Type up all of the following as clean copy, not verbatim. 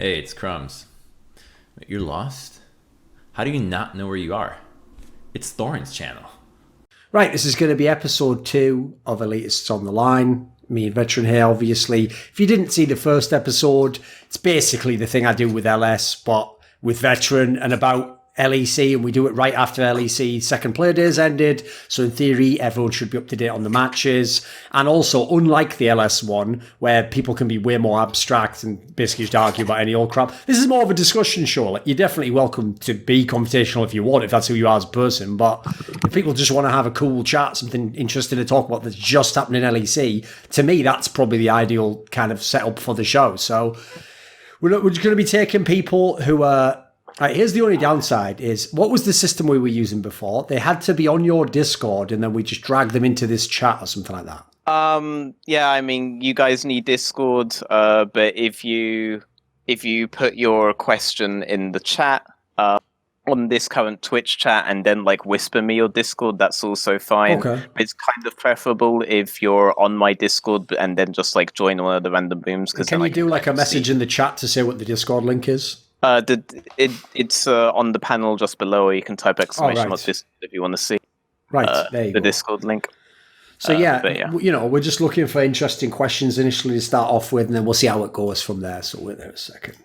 Hey, it's Crumbs. You're lost? How do you not know where you are? It's Thorin's channel. Right, this is going to be episode 2 of Elitists on the Line. Me and Veteran here, obviously. If you didn't see the first episode, it's basically the thing I do with LS, but with Veteran and about LEC, and we do it right after LEC second play days ended. So in theory, everyone should be up to date on the matches. And also, unlike the LS one, where people can be way more abstract and basically just argue about any old crap, this is more of a discussion show. Like, you're definitely welcome to be confrontational if you want, if that's who you are as a person. But if people just want to have a cool chat, something interesting to talk about that's just happening in LEC, to me, that's probably the ideal kind of setup for the show. So we're just going to be taking people who are... Right, here's the only downside is, what was the system we were using before? They had to be on your Discord and then we just dragged them into this chat or something like that. Yeah, I mean, you guys need Discord, but if you put your question in the chat, on this current Twitch chat and then like whisper me your Discord, that's also fine. Okay. It's kind of preferable if you're on my Discord and then just like join one of the random rooms. Can you do like a message in the chat to say what the Discord link is? It's on the panel just below, or you can type exclamation mark Discord if you want to see there you the go. Discord link. So you know, we're just looking for interesting questions initially to start off with, and then we'll see how it goes from there. So wait there a second.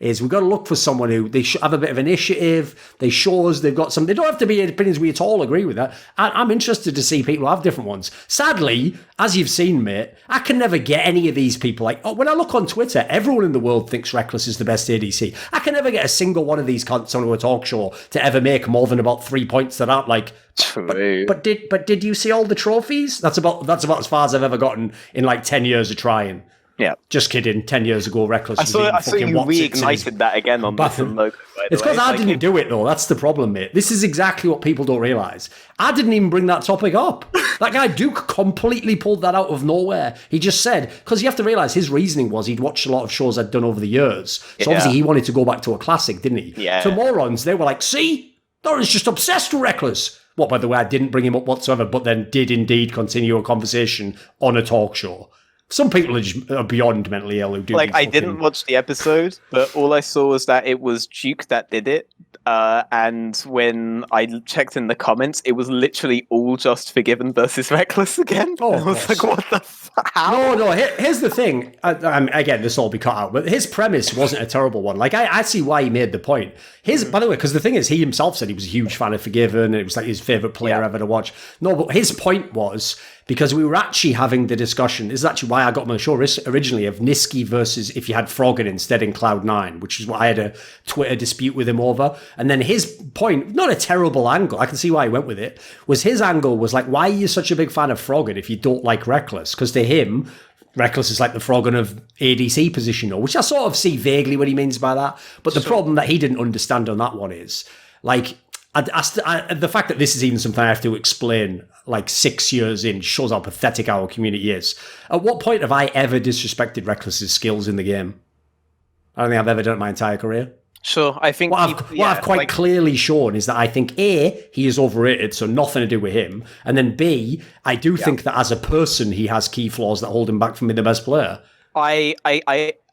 We've got to look for someone who they have a bit of initiative. They show us they've got some. They don't have to be opinions we at all agree with that. I'm interested to see people have different ones. Sadly, as you've seen, mate, I can never get any of these people. Like, when I look on Twitter, everyone in the world thinks Reckless is the best ADC. I can never get a single one of these cunts onto a talk show to ever make more than about 3 points that aren't like. True. But did you see all the trophies? That's about as far as I've ever gotten in like 10 years of trying. Yeah. Just kidding. 10 years ago, Reckless was I saw you reignited that again on the logo. It's because I didn't do it, though. That's the problem, mate. This is exactly what people don't realise. I didn't even bring that topic up. That guy Duke completely pulled that out of nowhere. He just said, because you have to realise his reasoning was he'd watched a lot of shows I'd done over the years. So obviously he wanted to go back to a classic, didn't he? Yeah. To morons, they were like, see? Thorin's just obsessed with Reckless. What, by the way, I didn't bring him up whatsoever, but then did indeed continue a conversation on a talk show. Some people are beyond mentally ill who do. Like, I didn't watch the episode, but all I saw was that it was Duke that did it. And when I checked in the comments, it was literally all Just Forgiven versus Reckless again. Oh, I was like, what the fuck? How? No, here's the thing. Again, this will all be cut out, but his premise wasn't a terrible one. Like, I see why he made the point. By the way, because the thing is, he himself said he was a huge fan of Forgiven, and it was like his favourite player ever to watch. No, but his point was, because we were actually having the discussion, this is actually why I got him on the show originally, of Niski versus if you had Froggen instead in Cloud9, which is what I had a Twitter dispute with him over. And then his point, not a terrible angle, I can see why he went with it, was his angle was like, why are you such a big fan of Froggen if you don't like Reckless? Because to him, Reckless is like the Froggen of ADC position, which I sort of see vaguely what he means by that. But the problem that he didn't understand on that one is, like, the fact that this is even something I have to explain like 6 years in shows how pathetic our community is. At what point have I ever disrespected Reckless's skills in the game? I don't think I've ever done it my entire career. Sure, I think... What I've quite clearly shown is that I think, A, he is overrated, so nothing to do with him. And then B, I do think that as a person, he has key flaws that hold him back from being the best player.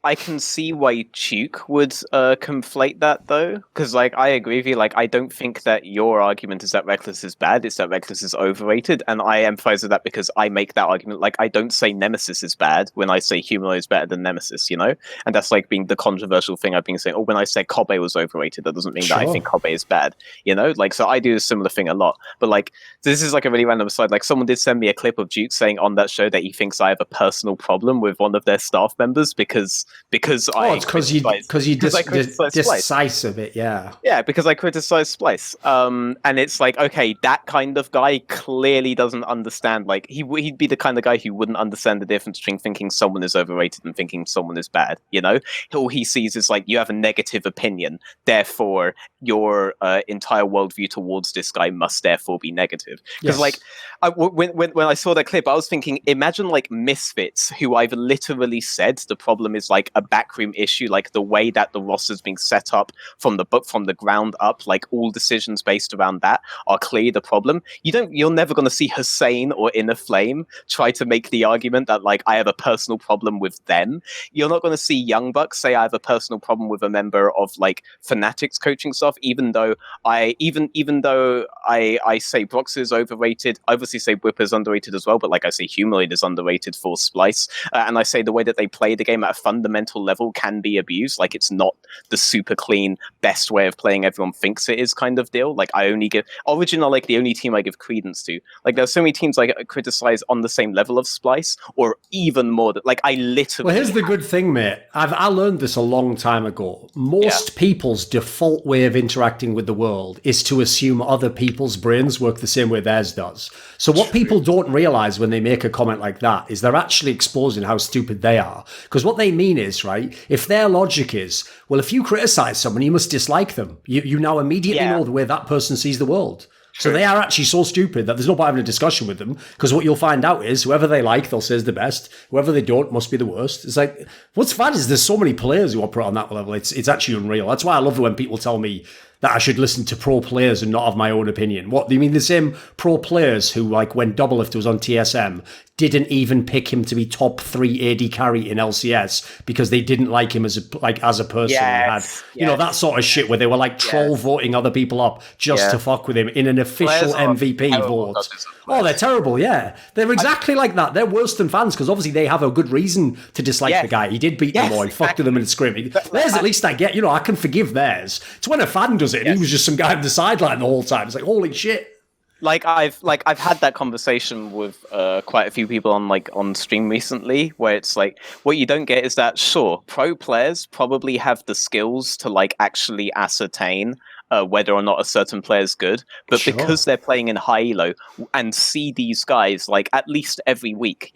I can see why Duke would conflate that, though, because, like, I agree with you. Like, I don't think that your argument is that Reckless is bad, it's that Reckless is overrated, and I emphasize that because I make that argument. Like, I don't say Nemesis is bad when I say Humanoid is better than Nemesis, you know? And that's, like, being the controversial thing I've been saying. Or when I say Kobe was overrated, that doesn't mean that I think Kobe is bad, you know? Like, so I do a similar thing a lot. But, like, this is, like, a really random aside. Like, someone did send me a clip of Duke saying on that show that he thinks I have a personal problem with one of their staff members because it's because you decisive it, because I criticize Splice, and it's like, okay, that kind of guy clearly doesn't understand. Like, he'd be the kind of guy who wouldn't understand the difference between thinking someone is overrated and thinking someone is bad. You know, all he sees is like, you have a negative opinion, therefore your entire worldview towards this guy must therefore be negative. Because like, when I saw that clip, I was thinking, imagine like Misfits, who I've literally said the problem is like like a backroom issue, like the way that the roster's being set up from the ground up, like all decisions based around that are clearly the problem. You're never going to see Hussein or Inner Flame try to make the argument that like I have a personal problem with them. You're not going to see Young Bucks say I have a personal problem with a member of like Fnatic's coaching staff, even though I say Brox is overrated. I obviously say Whipper is underrated as well, but like I say Humanoid is underrated for Splice, and I say the way that they play the game at a fundamental level can be abused. Like it's not the super clean best way of playing everyone thinks it is kind of deal. Like I only give Origin are like the only team I give credence to. Like there's so many teams I criticize on the same level of Splice or even more. Like I literally. Well, here's the good thing, mate. I learned this a long time ago. Most people's default way of interacting with the world is to assume other people's brains work the same way theirs does. So what people don't realize when they make a comment like that is they're actually exposing how stupid they are. Because what they mean is, right, if their logic is, well, if you criticize someone, you must dislike them. You now immediately know the way that person sees the world. So they are actually so stupid that there's no point having a discussion with them, because what you'll find out is whoever they like, they'll say is the best. Whoever they don't must be the worst. It's like, what's bad is there's so many players who operate on that level. It's actually unreal. That's why I love it when people tell me that I should listen to pro players and not have my own opinion. What, do you mean the same pro players who, like, when Doublelift was on TSM, didn't even pick him to be top 3 AD carry in LCS because they didn't like him as a person? You know, that sort of shit where they were like troll voting other people up just to fuck with him in an official MVP vote. Oh, they're terrible, yeah. They're exactly like that. They're worse than fans because obviously they have a good reason to dislike the guy. He did beat them or he fucked with them in a scrim. Theirs, at least I get, I can forgive theirs. It's when a fan does it and he was just some guy on the sideline the whole time. It's like, holy shit. I've had that conversation with quite a few people on stream recently, where it's like what you don't get is that sure, pro players probably have the skills to like actually ascertain whether or not a certain player is good, but because they're playing in high elo and see these guys like at least every week,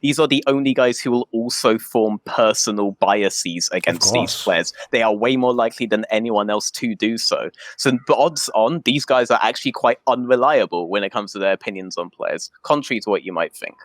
these are the only guys who will also form personal biases against these players. They are way more likely than anyone else to do so. So the odds on these guys are actually quite unreliable when it comes to their opinions on players, contrary to what you might think.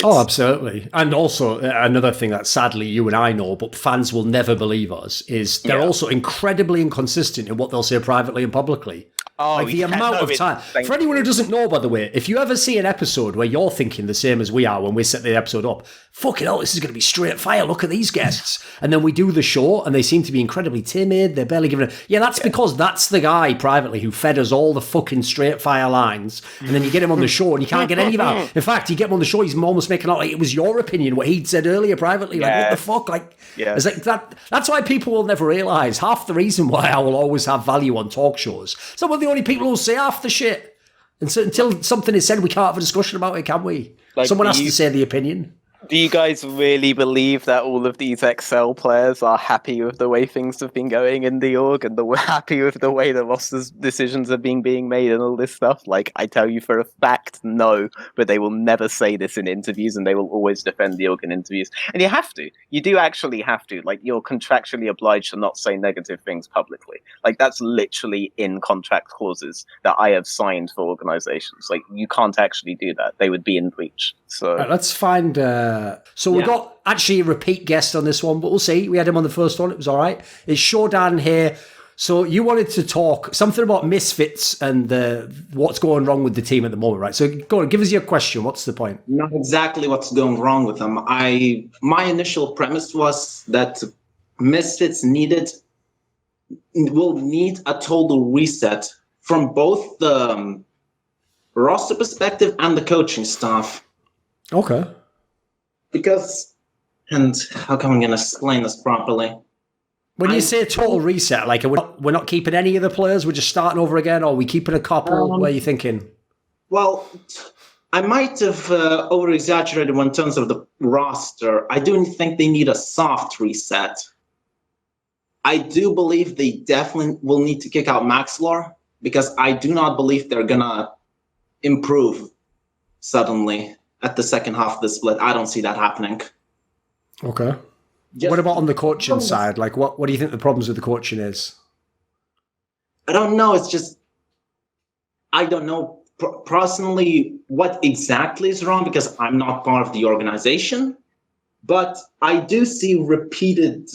Absolutely. And also another thing that sadly you and I know, but fans will never believe us, is they're also incredibly inconsistent in what they'll say privately and publicly. The amount of time. For anyone who doesn't know, by the way, if you ever see an episode where you're thinking the same as we are when we set the episode up, fucking hell, this is going to be straight fire. Look at these guests. And then we do the show and they seem to be incredibly timid. They're barely giving it. Yeah, that's because that's the guy privately who fed us all the fucking straight fire lines. And then you get him on the show and you can't get any of that. In fact, you get him on the show, he's almost making out like it was your opinion, what he'd said earlier privately. Like, what the fuck? It's like that. That's why people will never realise. Half the reason why I will always have value on talk shows. Some of the only people who say half the shit. And so until something is said, we can't have a discussion about it, can we? Someone has to say the opinion. Do you guys really believe that all of these Excel players are happy with the way things have been going in the org and happy with the way the roster's decisions are being made and all this stuff? Like, I tell you for a fact, no, but they will never say this in interviews and they will always defend the org in interviews. And you have to. You do actually have to. Like, you're contractually obliged to not say negative things publicly. Like, that's literally in contract clauses that I have signed for organizations. Like, you can't actually do that. They would be in breach. So let's find... we got actually a repeat guest on this one, but we'll see. We had him on the first one. It was all right. It's Shodan here. So you wanted to talk something about Misfits and what's going wrong with the team at the moment, right? So go on, give us your question. What's the point? Not exactly what's going wrong with them. My initial premise was that Misfits will need a total reset from both the roster perspective and the coaching staff. Okay. Because, and how come I'm going to explain this properly? When you say total reset, like we're not keeping any of the players, we're just starting over again, or are we keeping a couple? What are you thinking? Well, I might have over-exaggerated in terms of the roster. I don't think they need a soft reset. I do believe they definitely will need to kick out Maxlor, because I do not believe they're going to improve suddenly at the second half of the split. I don't see that happening. Okay. What about on the coaching side? Like, what do you think the problems with the coaching is? I don't know. It's just, I don't know personally what exactly is wrong because I'm not part of the organization. But I do see repeated,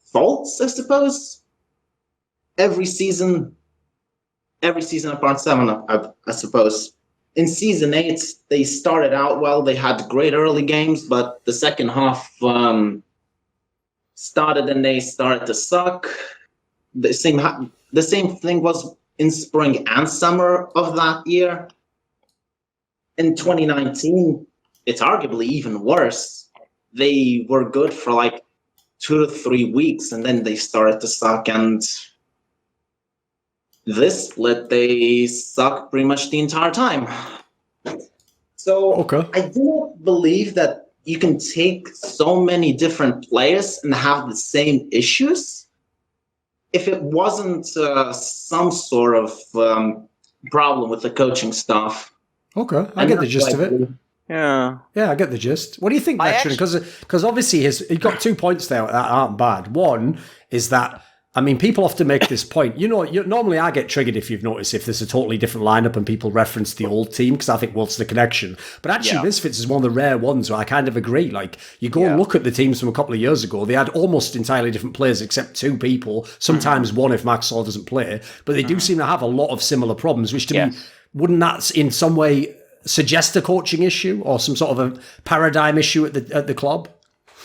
faults, I suppose. Every season of Part 7, I suppose. In Season 8, they started out well. They had great early games, but the second half started and they started to suck. The same thing was in spring and summer of that year. In 2019, it's arguably even worse. They were good for like 2 to 3 weeks, and then they started to suck. And this split, they sucked pretty much the entire time. So Okay. I do not believe that you can take so many different players and have the same issues if it wasn't some sort of problem with the coaching staff. Okay, I get the gist of it. Yeah. Yeah, I get the gist. What do you think, Veteran? Because obviously he got 2 points there that aren't bad. One is that, I mean, people often make this point. Normally I get triggered if you've noticed if there's a totally different lineup and people reference the old team because I think what's the connection. But actually, Misfits is one of the rare ones where I kind of agree. Like, you go and look at the teams from a couple of years ago, they had almost entirely different players except 2 people, sometimes one if Maxwell doesn't play. But they do seem to have a lot of similar problems, which to me, wouldn't that in some way suggest a coaching issue or some sort of a paradigm issue at the club?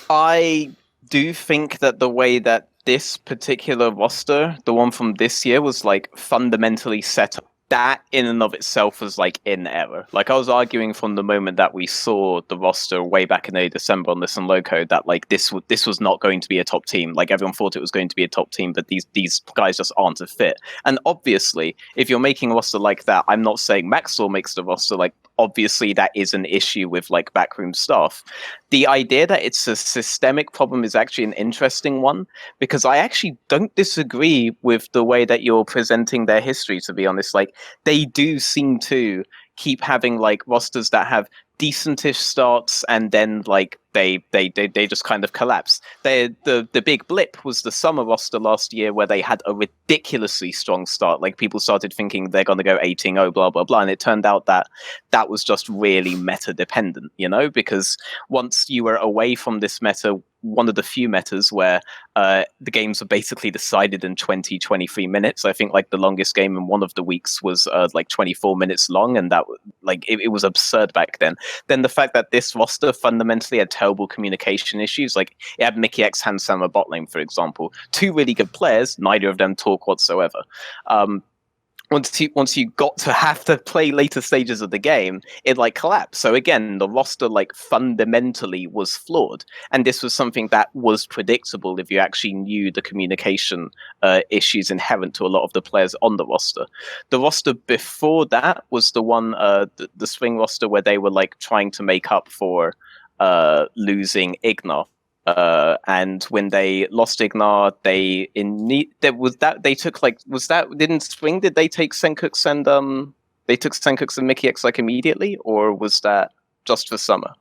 I do think that the way that this particular roster, the one from this year, was like fundamentally set up, that in and of itself was like in error. Like, I was arguing from the moment that we saw the roster way back in early December on Listen Loco that like this was not going to be a top team. Like, everyone thought it was going to be a top team, but these guys just aren't a fit. And obviously, if you're making a roster like that, I'm not saying Maxwell makes the roster. Like, obviously that is an issue with like backroom staff. The idea that it's a systemic problem is actually an interesting one, because I actually don't disagree with the way that you're presenting their history, to be honest. Like, they do seem to keep having like rosters that have decentish starts and then like they just kind of collapse. The big blip was the summer roster last year where they had a ridiculously strong start. Like, people started thinking they're going to go 18-0, blah, blah, blah. And it turned out that was just really meta dependent, because once you were away from this meta, one of the few metas where the games were basically decided in 20-23 minutes. I think like the longest game in one of the weeks was like 24 minutes long, and that like it was absurd back then. Then the fact that this roster fundamentally had terrible communication issues, like it had Mickey X, Hansama bot lane, for example, 2 really good players, neither of them talk whatsoever. Once you got to have to play later stages of the game, it like collapsed. So again, the roster like fundamentally was flawed, and this was something that was predictable if you actually knew the communication issues inherent to a lot of the players on the roster. The roster before that was the one, the spring roster, where they were like trying to make up for losing Ignar. And when they lost Ignar, didn't spring? Did they take Senkux and they took Senkux and Mickey X like immediately, or was that just for summer?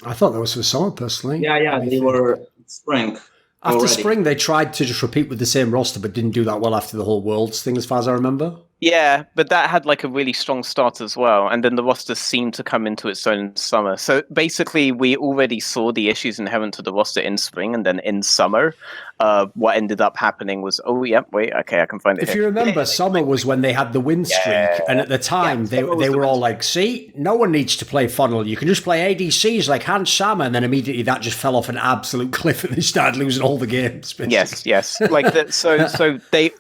I thought that was for summer personally. Yeah, they were spring. After already. spring, they tried to just repeat with the same roster, but didn't do that well after the whole Worlds thing, as far as I remember. Yeah, but that had like a really strong start as well, and then the roster seemed to come into its own in summer. So basically, we already saw the issues inherent to the roster in spring, and then in summer, what ended up happening was, I can find it. If you remember, summer was when they had the win streak, and at the time they were all like, "See, no one needs to play funnel. You can just play ADCs like Hans Sama," and then immediately that just fell off an absolute cliff, and they started losing all the games. Basically. Yes. Like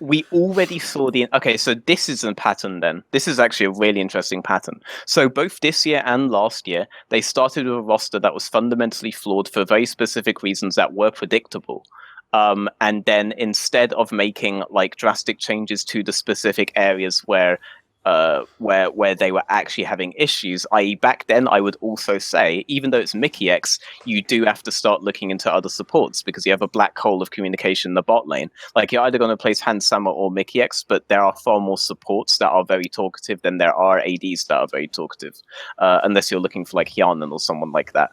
we already saw so this is a pattern then. This is actually a really interesting pattern. So both this year and last year, they started with a roster that was fundamentally flawed for very specific reasons that were predictable. And then instead of making like drastic changes to the specific areas where they were actually having issues, i.e. back then, I would also say, even though it's Mickey X, you do have to start looking into other supports because you have a black hole of communication in the bot lane. Like, you're either going to place Hansama or Mickey X, but there are far more supports that are very talkative than there are ADs that are very talkative, unless you're looking for like Hyanan or someone like that.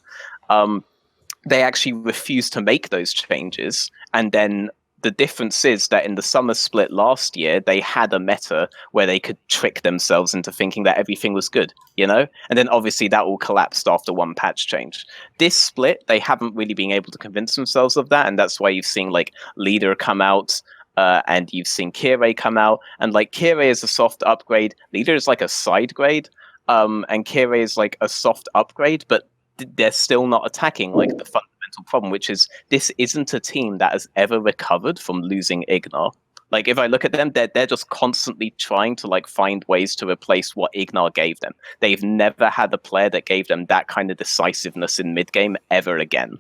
They actually refused to make those changes, and then The difference is that in the summer split last year, they had a meta where they could trick themselves into thinking that everything was good, you know? And then obviously that all collapsed after one patch change. This split, they haven't really been able to convince themselves of that, and that's why you've seen like Leader come out, and you've seen Kirei come out, and like Kirei is a soft upgrade, Leader is like a side grade, and Kirei is like a soft upgrade, but they're still not attacking like the fundamental problem, which is this isn't a team that has ever recovered from losing Ignar. Like if I look at them, they're just constantly trying to like find ways to replace what Ignar gave them. They've never had a player that gave them that kind of decisiveness in mid game ever again.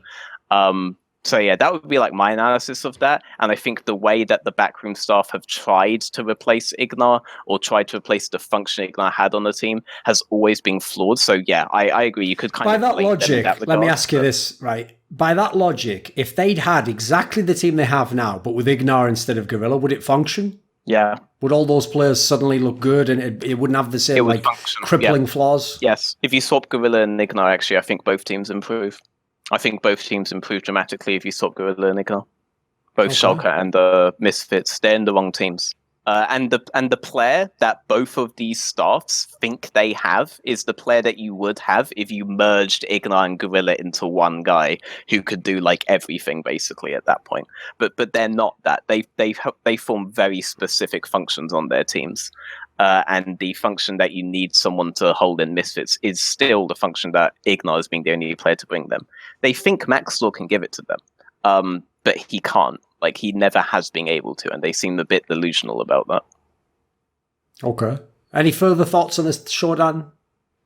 So yeah, that would be like my analysis of that. And I think the way that the backroom staff have tried to replace Ignar or tried to replace the function Ignar had on the team has always been flawed. So yeah, I agree. You could kind by of that logic. That let me ask you this, right? By that logic, if they'd had exactly the team they have now, but with Ignar instead of Gorilla, would it function? Yeah. Would all those players suddenly look good and it wouldn't have the same like crippling flaws? Yes. If you swap Gorilla and Ignar, actually, I think both teams improve. I think both teams improve dramatically if you swap Gorilla and Ignar. Both Schalke and Misfits, they're in the wrong teams. And the player that both of these staffs think they have is the player that you would have if you merged Ignar and Gorilla into one guy who could do like everything basically at that point. But they're not that. They form very specific functions on their teams. And the function that you need someone to hold in Misfits is still the function that Ignar has been the only player to bring them. They think Maxlaw can give it to them, but he can't. Like, he never has been able to, and they seem a bit delusional about that. Okay. Any further thoughts on this, Shodan?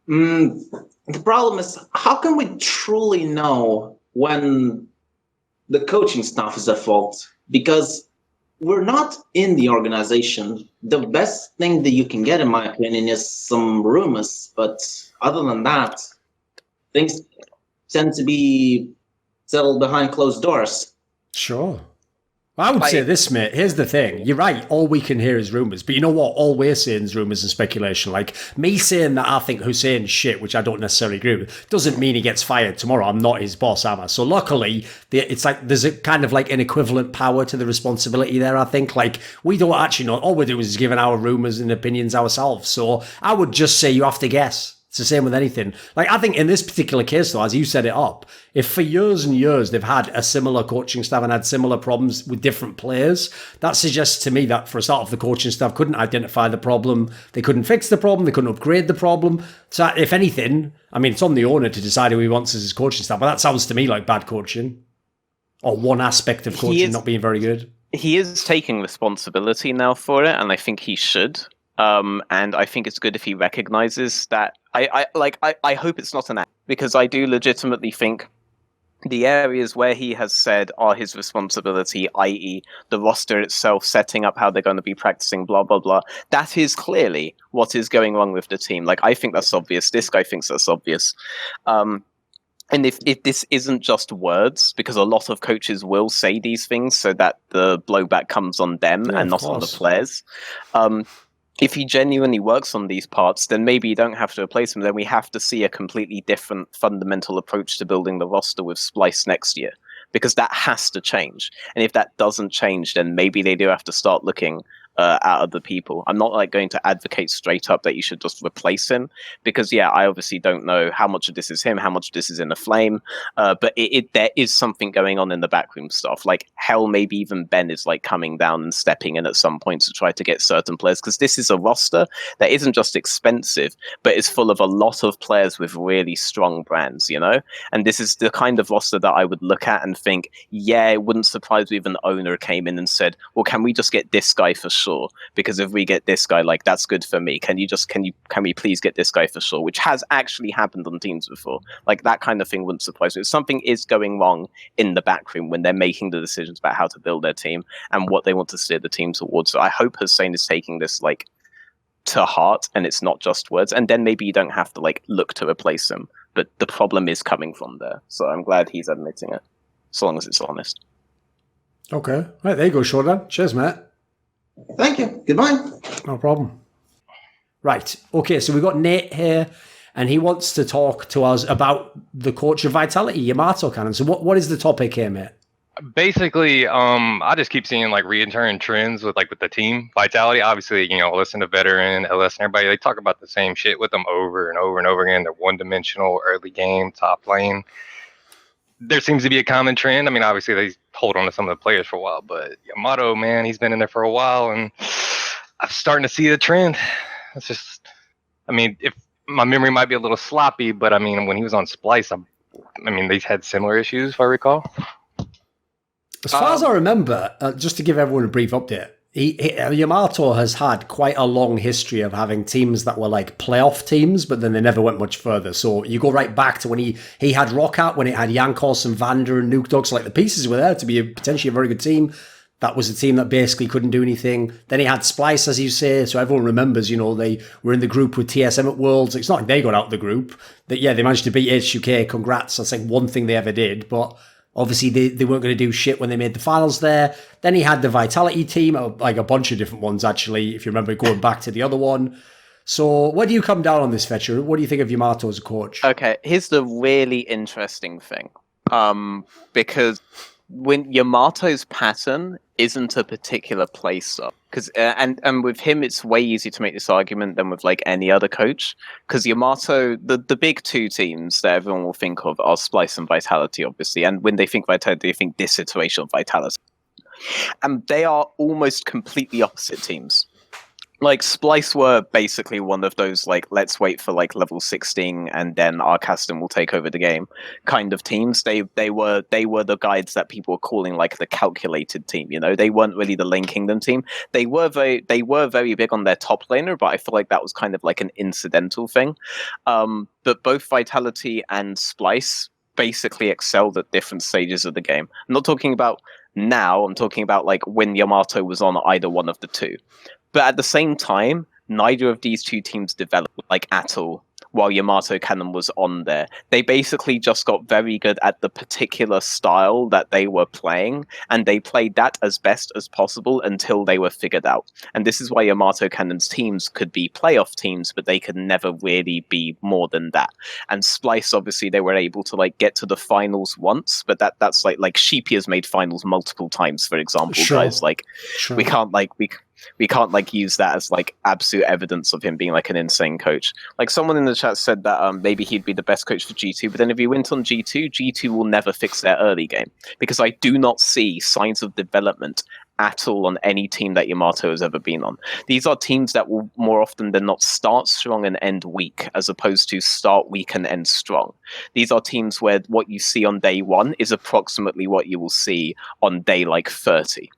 The problem is, how can we truly know when the coaching staff is at fault? Because we're not in the organization. The best thing that you can get, in my opinion, is some rumors. But other than that, things tend to be settled behind closed doors. Sure. I would say this, mate. Here's the thing. You're right. All we can hear is rumours. But you know what? All we're saying is rumours and speculation. Like, me saying that I think Hussein's shit, which I don't necessarily agree with, doesn't mean he gets fired tomorrow. I'm not his boss, am I? So luckily, it's like there's a kind of like an equivalent power to the responsibility there, I think. Like, we don't actually know. All we're doing is giving our rumours and opinions ourselves. So I would just say you have to guess. It's the same with anything. Like, I think in this particular case, though, as you set it up, if for years and years they've had a similar coaching staff and had similar problems with different players, that suggests to me that for a start off, the coaching staff couldn't identify the problem, they couldn't fix the problem, they couldn't upgrade the problem. So if anything, I mean, it's on the owner to decide who he wants as his coaching staff, but that sounds to me like bad coaching. Or one aspect of coaching not being very good. He is taking responsibility now for it, and I think he should. And I think it's good if he recognizes that. I hope it's not an act, because I do legitimately think the areas where he has said are his responsibility, i.e. the roster itself, setting up how they're going to be practicing, blah, blah, blah, that is clearly what is going wrong with the team. Like, I think that's obvious. This guy thinks that's obvious. And if this isn't just words, because a lot of coaches will say these things so that the blowback comes on them and not on the players. If he genuinely works on these parts, then maybe you don't have to replace him. Then we have to see a completely different fundamental approach to building the roster with Splice next year, because that has to change. And if that doesn't change, then maybe they do have to start looking at other people. I'm not like going to advocate straight up that you should just replace him, because I obviously don't know how much of this is him, how much of this is in the flame, but there is something going on in the backroom stuff. Like, hell, maybe even Ben is like coming down and stepping in at some point to try to get certain players, because this is a roster that isn't just expensive, but is full of a lot of players with really strong brands, you know? And this is the kind of roster that I would look at and think, it wouldn't surprise me if an owner came in and said, well, can we just get this guy for sure? Because if we get this guy, like, that's good for me. Can we please get this guy for sure? Which has actually happened on teams before. Like, that kind of thing wouldn't surprise me. If something is going wrong in the backroom when they're making the decisions about how to build their team and what they want to steer the team towards. So I hope Hussein is taking this like to heart, and it's not just words. And then maybe you don't have to like look to replace him. But the problem is coming from there. So I'm glad he's admitting it, so long as it's honest. Okay. Right, there you go, Shodan. Cheers, mate. Thank you. Goodbye. No problem. Right. Okay, so we've got Nate here, and he wants to talk to us about the coach of Vitality, Yamato Cannon. So what is the topic here, mate? Basically, I just keep seeing like reoccurring trends with the team vitality. Obviously, listen to Veteran, LS, and everybody. They talk about the same shit with them over and over and over again. They're one-dimensional, early game, top lane. There seems to be a common trend. I mean, obviously they hold on to some of the players for a while, but Yamato, man, he's been in there for a while, and I'm starting to see the trend. It's just, I mean, if my memory might be a little sloppy, but I mean, when he was on Splice, I mean, they've had similar issues, if I recall. As far as I remember, just to give everyone a brief update, Yamato has had quite a long history of having teams that were like playoff teams, but then they never went much further. So you go right back to when he had Rockout, when it had Yankos and Vander and NateDOhDoubleG, so like the pieces were there to be potentially a very good team. That was a team that basically couldn't do anything. Then he had Splice, as you say, so everyone remembers, they were in the group with TSM at Worlds. It's not like they got out of the group. They managed to beat HUK, congrats. That's like one thing they ever did, but obviously, they weren't going to do shit when they made the finals there. Then he had the Vitality team, like a bunch of different ones, actually, if you remember going back to the other one. So where do you come down on this, Fetcher? What do you think of Yamato as a coach? Okay, here's the really interesting thing. Because when Yamato's pattern isn't a particular play style, because and with him it's way easier to make this argument than with like any other coach, because Yamato, the big two teams that everyone will think of are Splice and Vitality, obviously, and when they think Vitality, they think this iteration of Vitality, and they are almost completely opposite teams. Like Splice were basically one of those like let's wait for like level 16 and then our Caston will take over the game kind of teams. They were the guides that people were calling like the calculated team. They weren't really the Lane Kingdom team. They were very big on their top laner, but I feel like that was kind of like an incidental thing. But both Vitality and Splice basically excelled at different stages of the game. I'm not talking about now. I'm talking about like when Yamato was on either one of the two. But at the same time, neither of these two teams developed like at all while Yamato Cannon was on there. They basically just got very good at the particular style that they were playing, and they played that as best as possible until they were figured out. And this is why Yamato Cannon's teams could be playoff teams, but they could never really be more than that. And Splice, obviously, they were able to like get to the finals once, but that's like Sheepy has made finals multiple times, for example. Sure. Guys, like Sure. we can't like use that as like absolute evidence of him being like an insane coach. Like someone in the chat said that maybe he'd be the best coach for G2, but then if he went on G2 will never fix their early game, because I do not see signs of development at all on any team that Yamato has ever been on. These are teams that will more often than not start strong and end weak, as opposed to start weak and end strong. These are teams where what you see on day 1 is approximately what you will see on day like 30,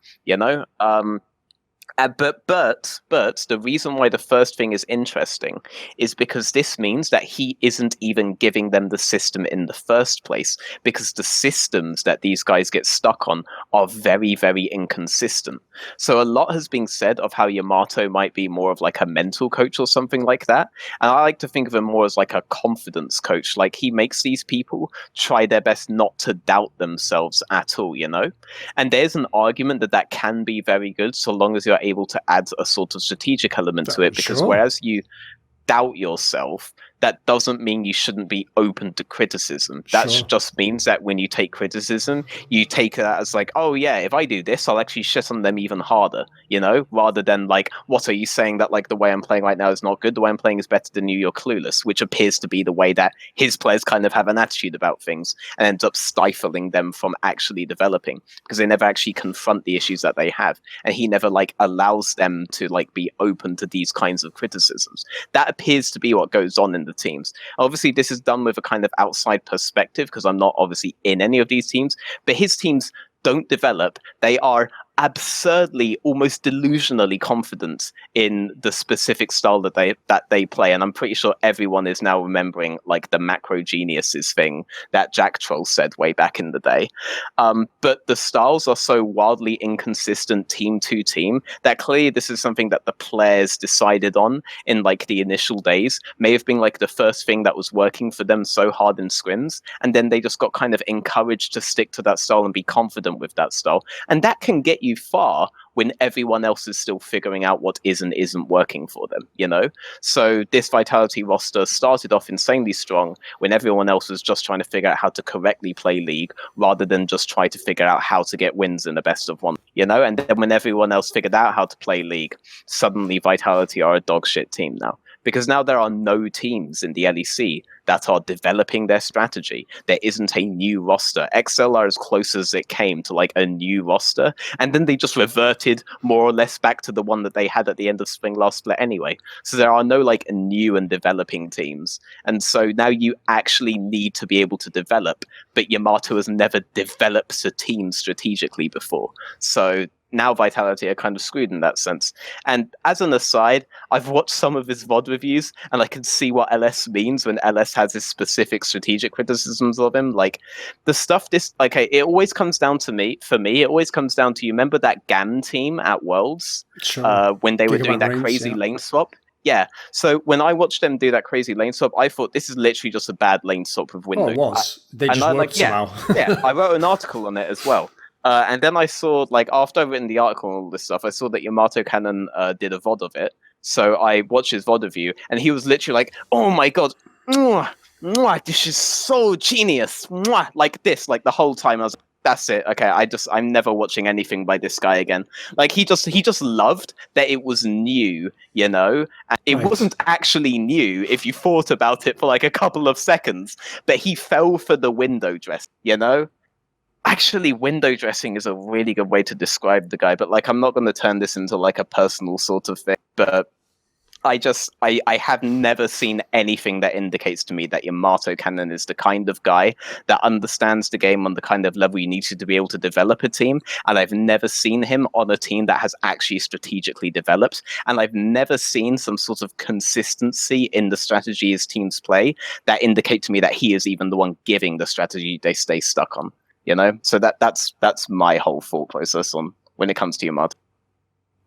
But the reason why the first thing is interesting is because this means that he isn't even giving them the system in the first place, because the systems that these guys get stuck on are very, very inconsistent. So a lot has been said of how Yamato might be more of like a mental coach or something like that. And I like to think of him more as like a confidence coach. Like he makes these people try their best not to doubt themselves at all, And there's an argument that can be very good so long as you're able to add a sort of strategic element to it, because Sure. whereas you doubt yourself, that doesn't mean you shouldn't be open to criticism. That Sure. just means that when you take criticism, you take that as like, oh yeah, if I do this, I'll actually shit on them even harder, rather than like, what are you saying that like the way I'm playing right now is not good? The way I'm playing is better than you, you're clueless, which appears to be the way that his players kind of have an attitude about things and ends up stifling them from actually developing, because they never actually confront the issues that they have. And he never like allows them to like be open to these kinds of criticisms. That appears to be what goes on in the teams. Obviously, this is done with a kind of outside perspective, because I'm not obviously in any of these teams, but his teams don't develop. They are absurdly, almost delusionally confident in the specific style that they play, and I'm pretty sure everyone is now remembering like the macro geniuses thing that Jack Troll said way back in the day. But the styles are so wildly inconsistent team to team that clearly this is something that the players decided on in like the initial days. May have been like the first thing that was working for them so hard in scrims, and then they just got kind of encouraged to stick to that style and be confident with that style, and that can get you you far when everyone else is still figuring out what is and isn't working for them, you know? So this Vitality roster started off insanely strong when everyone else was just trying to figure out how to correctly play League rather than just try to figure out how to get wins in the best of one, you know? And then when everyone else figured out how to play League, suddenly Vitality are a dog shit team now. Because now there are no teams in the LEC that are developing their strategy. There isn't a new roster. XL are as close as it came to like a new roster, and then they just reverted more or less back to the one that they had at the end of Spring last split anyway. So there are no like new and developing teams. And so now you actually need to be able to develop, but Yamato has never developed a team strategically before. So now Vitality are kind of screwed in that sense. And as an aside, I've watched some of his VOD reviews, and I can see what LS means when LS has his specific strategic criticisms of him. Like, the stuff it always comes down to me, it always comes down to, you remember that GAN team at Worlds? Sure. When they were Gigabyte doing that range, crazy yeah. lane swap? Yeah, so when I watched them do that crazy lane swap, I thought this is literally just a bad lane swap with Windows. Oh, it was. They just worked somehow. Yeah, I wrote an article on it as well. And then I saw, like, after I've written the article and all this stuff, I saw that Yamato Cannon did a VOD of it. So I watched his VOD review, and he was literally like, oh my god, mwah, mwah, this is so genius, mwah, like this, like the whole time. I was like, that's it, okay, I'm never watching anything by this guy again. Like, he just loved that it was new, you know? And it wasn't actually new if you thought about it for like a couple of seconds, but he fell for the window dress, you know? Actually, window dressing is a really good way to describe the guy, but like, I'm not going to turn this into like a personal sort of thing, but I have never seen anything that indicates to me that Yamato Cannon is the kind of guy that understands the game on the kind of level you need to be able to develop a team. And I've never seen him on a team that has actually strategically developed. And I've never seen some sort of consistency in the strategy his teams play that indicate to me that he is even the one giving the strategy they stay stuck on. You know, so that's my whole thought process on when it comes to Yamato.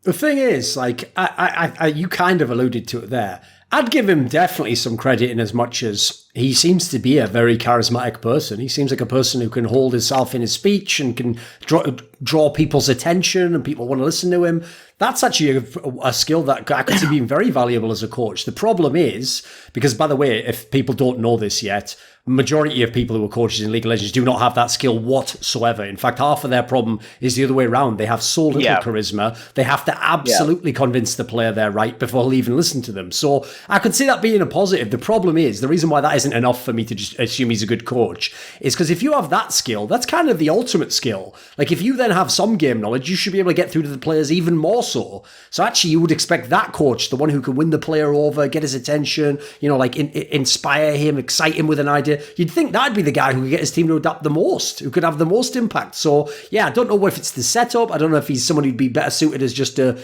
The thing is, like, I you kind of alluded to it there. I'd give him definitely some credit in as much as he seems to be a very charismatic person. He seems like a person who can hold himself in his speech and can draw people's attention and people want to listen to him. That's actually a skill that I could see being very valuable as a coach. The problem is, because by the way, if people don't know this yet, majority of people who are coaches in League of Legends do not have that skill whatsoever. In fact, half of their problem is the other way around. They have so little charisma, they have to absolutely convince the player they're right before they'll even listen to them. So I could see that being a positive. The problem is, the reason why that isn't enough for me to just assume he's a good coach is because if you have that skill, that's kind of the ultimate skill. Like, if you then have some game knowledge, you should be able to get through to the players even more so. So actually, you would expect that coach, the one who can win the player over, get his attention, you know, like inspire him, excite him with an idea. You'd think that'd be the guy who could get his team to adapt the most, who could have the most impact. So yeah, I don't know if it's the setup. I don't know if he's someone who'd be better suited as just a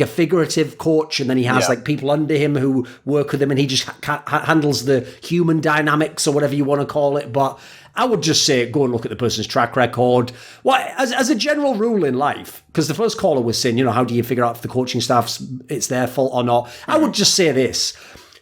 figurative coach, and then he has like people under him who work with him, and he just handles the human dynamics or whatever you want to call it. But I would just say, go and look at the person's track record. Well, as a general rule in life, because the first caller was saying, you know, how do you figure out if the coaching staff's it's their fault or not? I would just say this.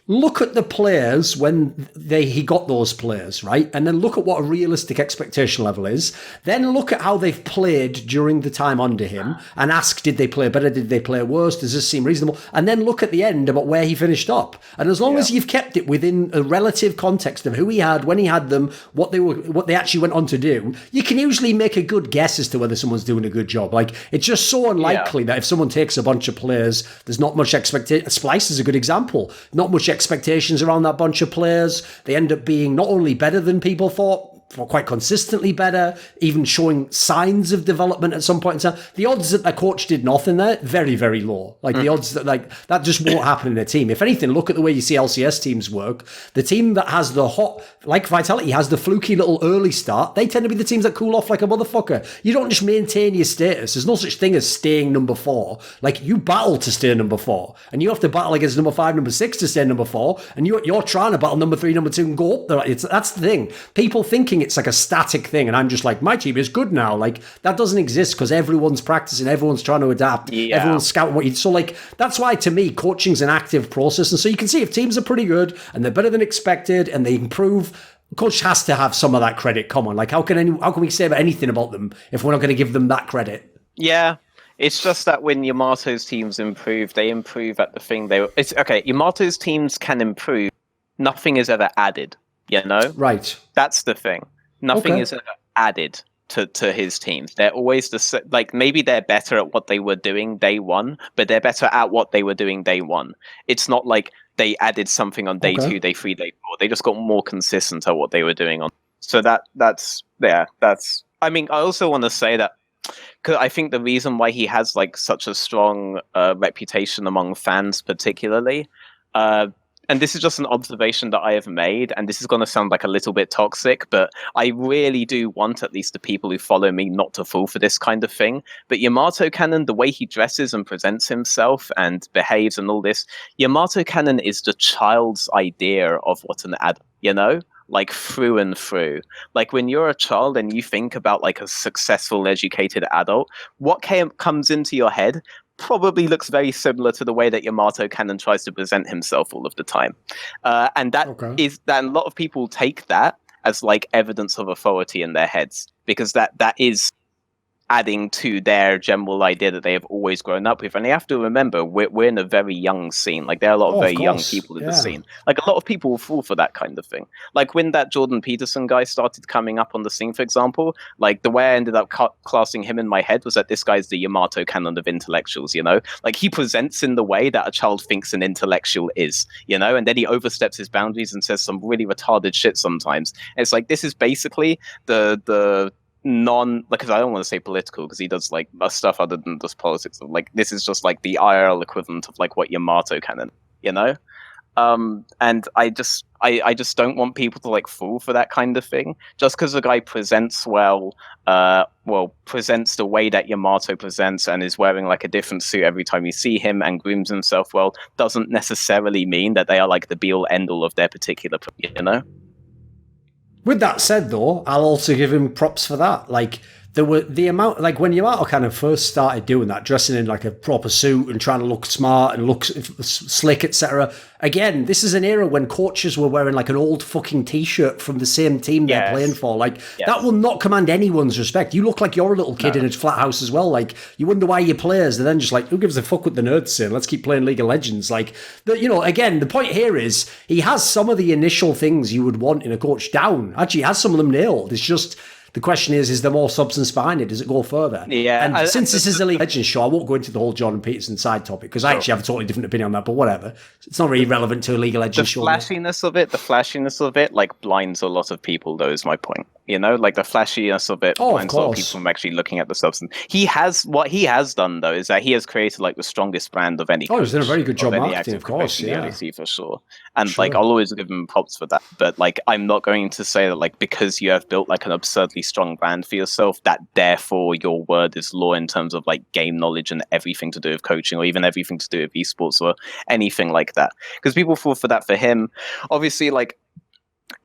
Look at the players when he got those players, right? And then look at what a realistic expectation level is. Then look at how they've played during the time under him and ask, did they play better? Did they play worse? Does this seem reasonable? And then look at the end about where he finished up. And as long as you've kept it within a relative context of who he had, when he had them, what they actually went on to do, you can usually make a good guess as to whether someone's doing a good job. Like, it's just so unlikely that if someone takes a bunch of players, there's not much expectation. Splice is a good example. Not much expectations around that bunch of players. They end up being not only better than people thought, or quite consistently better, even showing signs of development at some point in time. The odds that the coach did nothing there, very, very low. Like the odds that that just won't happen in a team. If anything, look at the way you see LCS teams work. The team that has the like Vitality has the fluky little early start, they tend to be the teams that cool off like a motherfucker. You don't just maintain your status. There's no such thing as staying number 4. Like, you battle to stay number 4, and you have to battle against number 5, number 6 to stay number 4, and you're trying to battle number 3, number 2 and go up there. That's the thing. People thinking it's like a static thing, and I'm just like, my team is good now. Like, that doesn't exist because everyone's practicing, everyone's trying to adapt, everyone's scouting what you. So like, that's why to me, coaching's an active process. And so you can see if teams are pretty good and they're better than expected and they improve, coach has to have some of that credit. Come on, like, how can we say about anything about them if we're not going to give them that credit? Yeah. It's just that when Yamato's teams improve, they improve at the thing they. It's okay. Yamato's teams can improve. Nothing is ever added. You know. Right. That's the thing. Nothing is ever added to his teams. They're always like maybe they're better at what they were doing day one, but they're better at what they were doing day one. It's not like they added something on day 2, day 3, day 4. They just got more consistent at what they were doing on. So that's. I mean, I also want to say that because I think the reason why he has like such a strong reputation among fans, particularly. And this is just an observation that I have made, and this is going to sound like a little bit toxic, but I really do want at least the people who follow me not to fall for this kind of thing. But Yamato Cannon, the way he dresses and presents himself and behaves and all this, Yamato Cannon is the child's idea of what an adult, you know? Like through and through. Like when you're a child and you think about like a successful, educated adult, what comes into your head probably looks very similar to the way that Yamato Cannon tries to present himself all of the time. And that is that a lot of people take that as like evidence of authority in their heads, because that is adding to their general idea that they have always grown up with. And they have to remember, we're in a very young scene. Like, there are a lot of very young people in the scene. Like, a lot of people will fall for that kind of thing. Like, when that Jordan Peterson guy started coming up on the scene, for example, like, the way I ended up classing him in my head was that this guy's the Yamato Cannon of intellectuals, you know? Like, he presents in the way that a child thinks an intellectual is, you know? And then he oversteps his boundaries and says some really retarded shit sometimes. And it's like, this is basically the because I don't want to say political, because he does like stuff other than just politics. Like, this is just like the IRL equivalent of like what Yamato Cannon, you know? And I just don't want people to like fall for that kind of thing. Just because the guy presents presents the way that Yamato presents and is wearing like a different suit every time you see him and grooms himself well, doesn't necessarily mean that they are like the be all end all of their particular, you know? With that said, though, I'll also give him props for that. Like, there were the amount, like when Yamato kind of first started doing that, dressing in like a proper suit and trying to look smart and look slick, etc. Again, this is an era when coaches were wearing like an old fucking t-shirt from the same team they're playing for. Like, that will not command anyone's respect. You look like you're a little kid in a flat house as well. Like, you wonder why your players are then just like, who gives a fuck what the nerds say? Let's keep playing League of Legends. Like, you know, again, the point here is he has some of the initial things you would want in a coach down. Actually, he has some of them nailed. It's just, the question is there more substance behind it? Does it go further? Yeah. And since this is a League of Legends show, I won't go into the whole Jordan Peterson side topic, because I actually have a totally different opinion on that, but whatever. It's not really relevant to a League of Legends show. The flashiness of it, like, blinds a lot of people, though, is my point. You know, like, the flashiness of it blinds a lot of people from actually looking at the substance. What he has done, though, is that he has created, like, the strongest brand of any. He's done a very good job marketing, of course, for sure. And, like, I'll always give him props for that. But, like, I'm not going to say that, like, because you have built, like, an absurdly strong brand for yourself, that therefore your word is law in terms of, like, game knowledge and everything to do with coaching, or even everything to do with esports or anything like that. Because people fall for that for him. Obviously, like,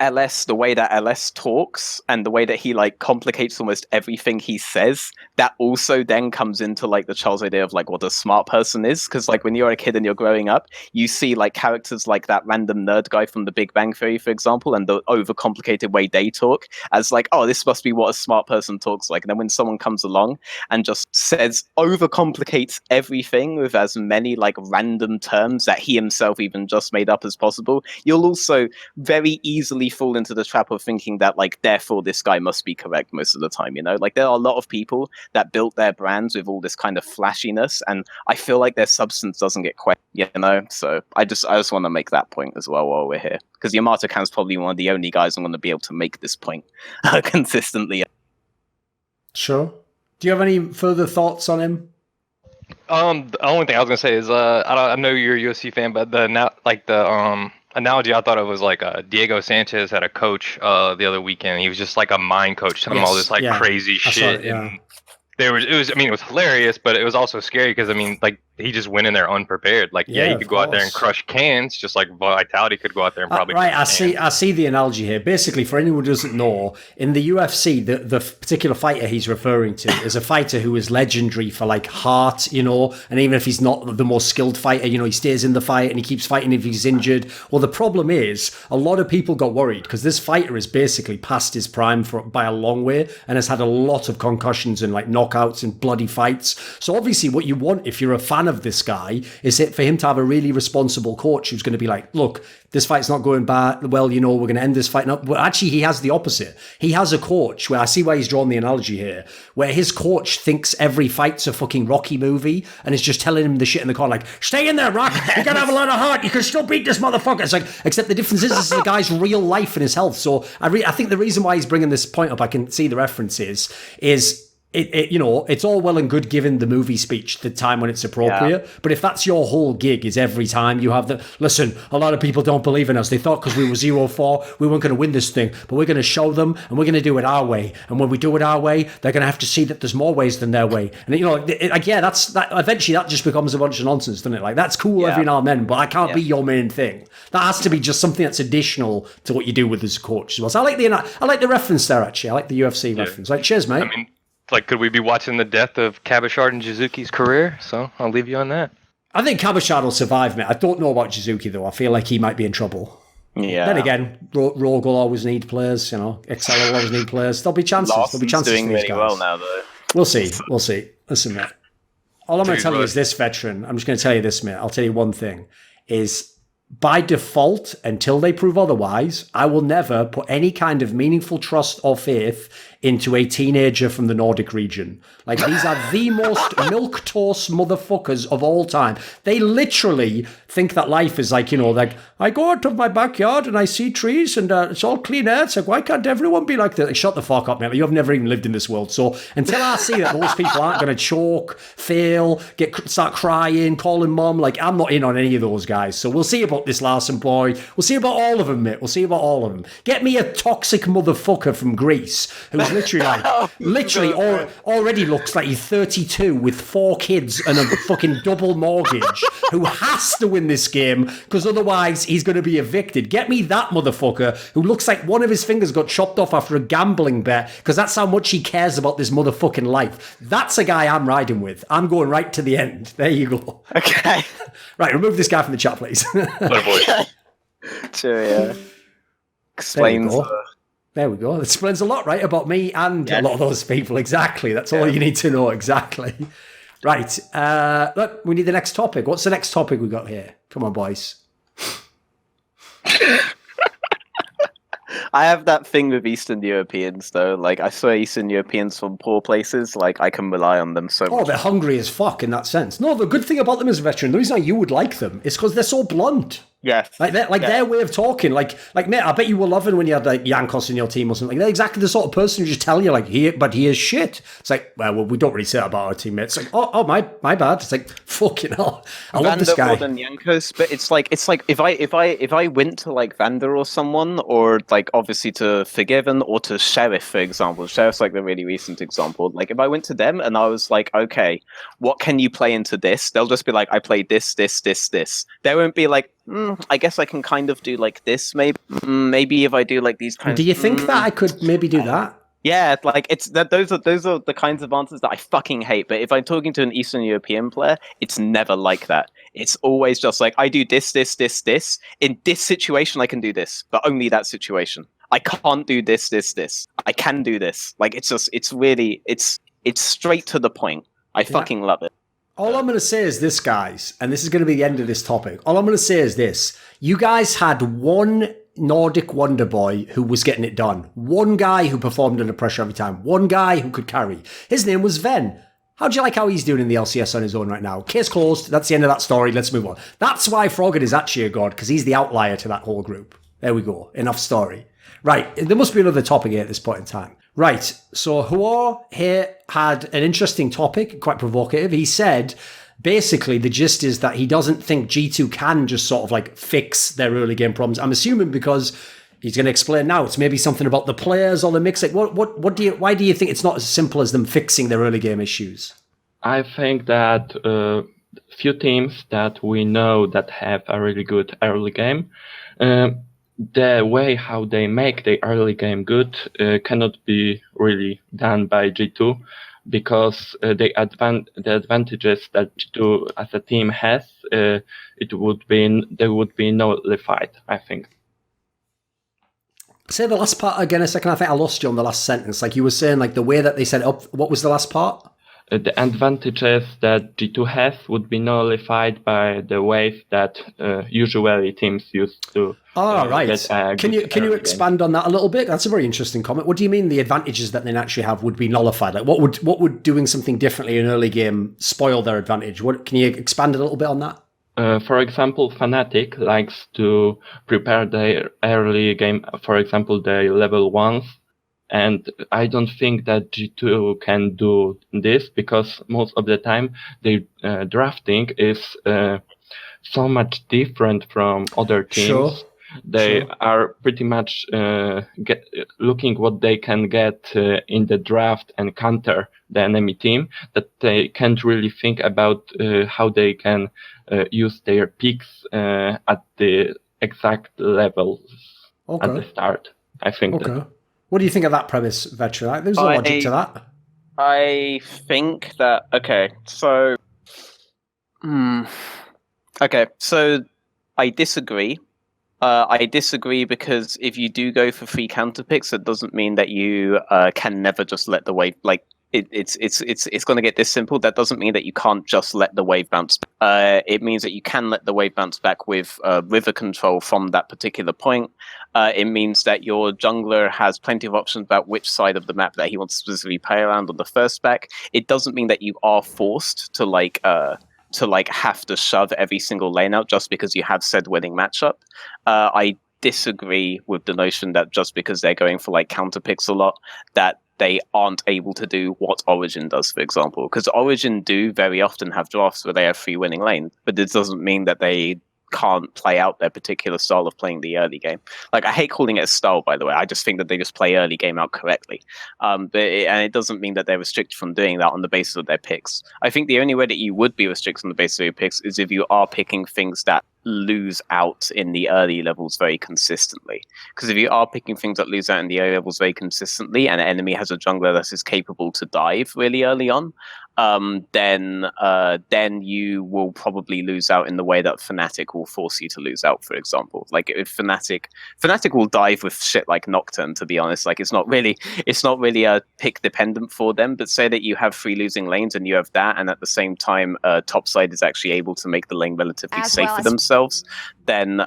LS, the way that LS talks and the way that he like complicates almost everything he says, that also then comes into like the child's idea of like what a smart person is. Because like when you're a kid and you're growing up, you see like characters like that random nerd guy from the Big Bang Theory, for example, and the overcomplicated way they talk as like, oh, this must be what a smart person talks like. And then when someone comes along and just says, overcomplicates everything with as many like random terms that he himself even just made up as possible, you'll also very easily fall into the trap of thinking that like therefore this guy must be correct most of the time, you know? Like there are a lot of people that built their brands with all this kind of flashiness, and I feel like their substance doesn't get quite, you know? So I just want to make that point as well while we're here, because Yamato Kan's probably one of the only guys I'm going to be able to make this point consistently. Sure. Do you have any further thoughts on him? The only thing I was gonna say is I know you're a UFC fan, but the analogy I thought of was like Diego Sanchez had a coach the other weekend. He was just like a mind coach telling him all this like crazy shit. And it was hilarious, but it was also scary because like he just went in there unprepared. Like, he could go out there and crush cans, just like Vitality could go out there and probably I see the analogy here. Basically, for anyone who doesn't know, in the UFC, the particular fighter he's referring to is a fighter who is legendary for like heart, you know, and even if he's not the most skilled fighter, you know, he stays in the fight and he keeps fighting if he's injured. Well, the problem is a lot of people got worried because this fighter is basically past his prime by a long way and has had a lot of concussions and like knockouts knockouts and bloody fights. So obviously what you want if you're a fan of this guy is for him to have a really responsible coach who's going to be like, look, this fight's not going bad. Well, we're going to end this fight. But actually, he has the opposite. He has a coach where I see why he's drawn the analogy here, where his coach thinks every fight's a fucking Rocky movie and is just telling him the shit in the corner, like, stay in there, Rock. You gotta have a lot of heart. You can still beat this motherfucker. It's like, except the difference is this is the guy's real life and his health. So I think the reason why he's bringing this point up, I can see the references, is it's all well and good giving the movie speech the time when it's appropriate, but if that's your whole gig is every time you have listen, a lot of people don't believe in us. They thought because we were 0-4, we weren't going to win this thing, but we're going to show them and we're going to do it our way. And when we do it our way, they're going to have to see that there's more ways than their way. And that eventually that just becomes a bunch of nonsense, doesn't it? Like, that's cool every now and then, but that can't be your main thing. That has to be just something that's additional to what you do with as a coach as well. So I like the reference there, actually. I like the UFC reference. Like, cheers, mate. I mean, like, could we be watching the death of Kabashard and Jizuki's career? So I'll leave you on that. I think Kabashard will survive, mate. I don't know about Jizuki, though. I feel like he might be in trouble. Yeah. Then again, Rogue will always need players, Excel will always need players. There'll be chances. There'll be chances doing for these really guys. well now, though. We'll see. Listen, mate. All I'm going to tell you is this, veteran. I'm just going to tell you this, mate. I'll tell you one thing. Is by default, until they prove otherwise, I will never put any kind of meaningful trust or faith into a teenager from the Nordic region. Like, these are the most milquetoast motherfuckers of all time. They literally think that life is like, like, I go out of my backyard and I see trees and it's all clean air. It's like, why can't everyone be like that? Like, shut the fuck up, man. You have never even lived in this world. So until I see that those people aren't going to choke, fail, start crying, calling mom, like, I'm not in on any of those guys. So we'll see about this Larson boy. We'll see about all of them, mate. We'll see about all of them. Get me a toxic motherfucker from Greece who's literally already looks like he's 32 with 4 kids and a fucking double mortgage, who has to win this game because otherwise he's going to be evicted. Get me that motherfucker who looks like one of his fingers got chopped off after a gambling bet because that's how much he cares about this motherfucking life. That's a guy I'm riding with. I'm going right to the end. There you go. Okay. Right, remove this guy from the chat, please. Sure, yeah. Explains. There we go. It explains a lot, right, about me and a lot of those people. Exactly. That's all you need to know. Exactly. Right. Look, we need the next topic. What's the next topic we got here? Come on, boys. I have that thing with Eastern Europeans, though. Like, I swear Eastern Europeans from poor places, like, I can rely on them so much. Oh, they're hungry as fuck in that sense. No, the good thing about them as a veteran, the reason why you would like them is because they're so blunt. Yes. Their way of talking, like mate, I bet you were loving when you had like Yankos in your team or something. They're exactly the sort of person who just tell you like, he is shit. It's like, well, we don't really say that about our teammates. It's like, oh, my bad. It's like, fucking hell. I love this guy. More than Yankos, but it's like if I went to like Vander or someone, or like obviously to Forgiven or to Sheriff, for example. Sheriff's like the really recent example. Like if I went to them and I was like, okay, what can you play into this? They'll just be like, I played this. They won't be like, I guess I can kind of do like this, maybe. Maybe if I do like these kinds. Do you think that I could maybe do that? Yeah, like it's that. Those are the kinds of answers that I fucking hate. But if I'm talking to an Eastern European player, it's never like that. It's always just like, I do this. In this situation, I can do this, but only that situation. I can't do this. I can do this. Like it's really straight to the point. I fucking love it. All I'm going to say is this, guys, and this is going to be the end of this topic. All I'm going to say is this. You guys had one Nordic wonder boy who was getting it done. One guy who performed under pressure every time. One guy who could carry. His name was Ven. How do you like how he's doing in the LCS on his own right now? Case closed. That's the end of that story. Let's move on. That's why Frogger is actually a god, because he's the outlier to that whole group. There we go. Enough story. Right. There must be another topic here at this point in time. Right, so Huor here had an interesting topic, quite provocative. He said, basically, the gist is that he doesn't think G2 can just sort of like fix their early game problems. I'm assuming because he's going to explain now, it's maybe something about the players or the mix. Like, why do you think it's not as simple as them fixing their early game issues? I think that few teams that we know that have a really good early game, the way how they make the early game good cannot be really done by G2, because the advantages that G2 as a team has, there would be no fight, I think. Say the last part again a second. I think I lost you on the last sentence. Like you were saying, like the way that they set it up. What was the last part? the advantages that G2 has would be nullified by the ways that usually teams used to. Right. Can you expand on that a little bit? That's a very interesting comment. What do you mean the advantages that they naturally have would be nullified? Like what would doing something differently in an early game spoil their advantage? Can you expand a little bit on that? For example, Fnatic likes to prepare their early game, for example, their level 1s. And I don't think that G2 can do this because most of the time their drafting is so much different from other teams. Sure. They are pretty much looking what they can get in the draft and counter the enemy team, that they can't really think about how they can use their picks at the exact levels at the start. I think that. What do you think of that premise, Veteran? There's no logic to that. I think that so I disagree. I disagree because if you do go for free counter picks, it doesn't mean that you can never just let the wave it's going to get this simple. That doesn't mean that you can't just let the wave bounce back. It means that you can let the wave bounce back with river control from that particular point. It means that your jungler has plenty of options about which side of the map that he wants to specifically play around on the first back. It doesn't mean that you are forced to have to shove every single lane out just because you have said winning matchup. I disagree with the notion that just because they're going for counter picks a lot, that they aren't able to do what Origin does, for example. Because Origin do very often have drafts where they have free winning lanes, but this doesn't mean that they can't play out their particular style of playing the early game. I hate calling it a style, by the way. I just think that they just play early game out correctly. And it doesn't mean that they're restricted from doing that on the basis of their picks. I think the only way that you would be restricted on the basis of your picks is if you are picking things that lose out in the early levels very consistently. Because if you are picking things that lose out in the early levels very consistently, and an enemy has a jungler that is capable to dive really early on, then you will probably lose out in the way that Fnatic will force you to lose out, for example. If Fnatic will dive with shit like Nocturne, to be honest. It's not really a pick dependent for them, but say that you have 3 losing lanes and you have that, and at the same time topside is actually able to make the lane relatively safe for themselves, then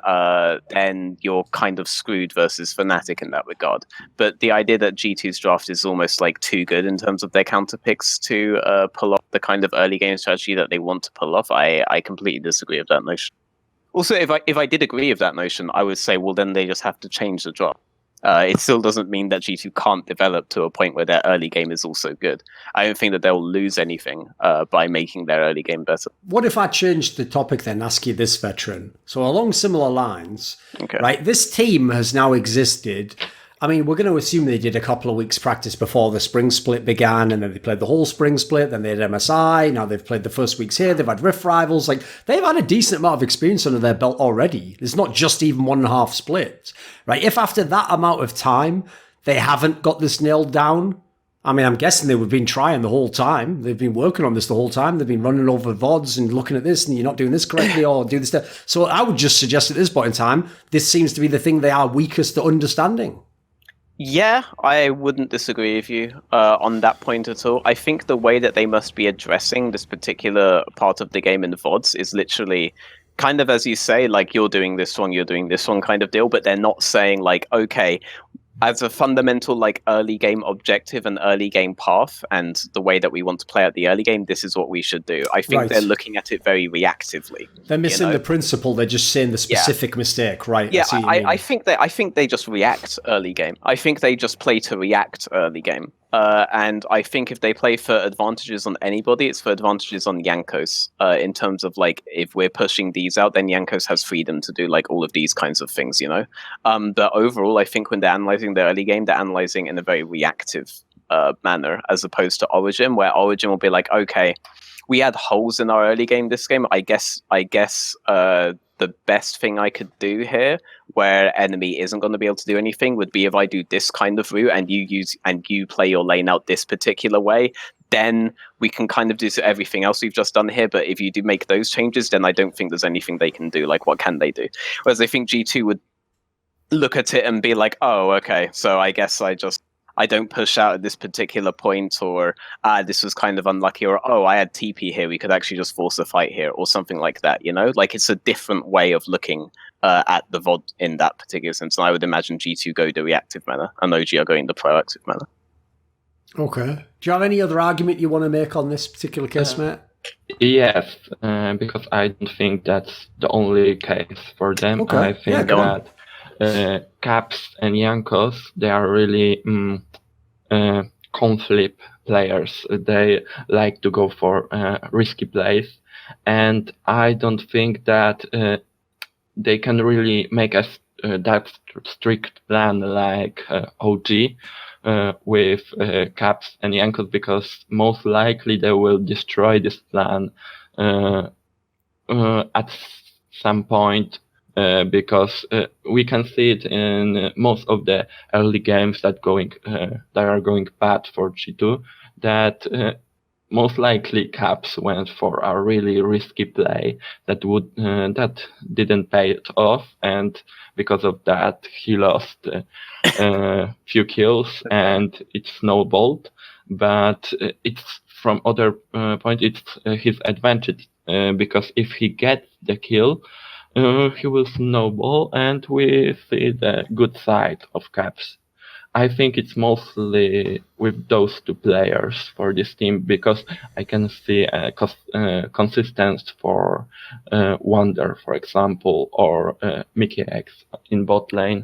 you're kind of screwed versus Fnatic in that regard. But the idea that G2's draft is almost too good in terms of their counter picks to pull off the kind of early game strategy that they want to pull off, I completely disagree with that notion. Also, if I did agree with that notion, I would say, well, then they just have to change the draft. It still doesn't mean that G2 can't develop to a point where their early game is also good. I don't think that they'll lose anything by making their early game better. What if I changed the topic then, ask you this, Veteran? So along similar lines, right? This team has now existed. I mean, we're going to assume they did a couple of weeks practice before the spring split began, and then they played the whole spring split, then they had MSI, now they've played the first weeks here, they've had Rift Rivals, they've had a decent amount of experience under their belt already. It's not just even 1.5 split, right? If after that amount of time, they haven't got this nailed down, I mean, I'm guessing they've been trying the whole time. They've been working on this the whole time. They've been running over VODs and looking at this, and you're not doing this correctly, or do this stuff. So I would just suggest at this point in time, this seems to be the thing they are weakest at understanding. Yeah, I wouldn't disagree with you on that point at all. I think the way that they must be addressing this particular part of the game in the VODs is literally kind of, as you say, you're doing this one kind of deal, but they're not saying okay, as a fundamental early game objective and early game path and the way that we want to play out the early game, this is what we should do. I think they're looking at it very reactively. They're missing the principle. They're just saying the specific mistake, right? Yeah, I think they just react early game. I think they just play to react early game. And I think if they play for advantages on anybody, it's for advantages on Jankos. In terms of if we're pushing these out, then Jankos has freedom to do all of these kinds of things, But overall, I think when they're analyzing the early game, they're analyzing in a very reactive manner, as opposed to Origin, where Origin will be okay, we had holes in our early game this game. I guess the best thing I could do here, where enemy isn't going to be able to do anything, would be if I do this kind of route and you play your lane out this particular way. Then we can kind of do everything else we've just done here. But if you do make those changes, then I don't think there's anything they can do. What can they do? Whereas I think G2 would look at it and be oh, okay, so I guess I just I don't push out at this particular point, or this was kind of unlucky, or I had TP here, we could actually just force a fight here, or something like that, you know? Like, it's a different way of looking at the VOD in that particular sense, and I would imagine G2 go the reactive manner, and OG are going the proactive manner. Okay. Do you have any other argument you want to make on this particular case, mate? Yes, because I don't think that's the only case for them. Okay. I think that Caps and Jankos, they are really conflict players. They like to go for risky plays, and I don't think that they can really make a that strict plan like OG with Caps and Jankos, because most likely they will destroy this plan at some point, because we can see it in most of the early games that are going bad for G2, that most likely Caps went for a really risky play that didn't pay it off, and because of that he lost a few kills and it snowballed. But it's from other point, it's his advantage, because if he gets the kill, he will snowball, and we see the good side of Caps. I think it's mostly with those two players for this team, because I can see consistency for Wonder, for example, or Mickey X in bot lane.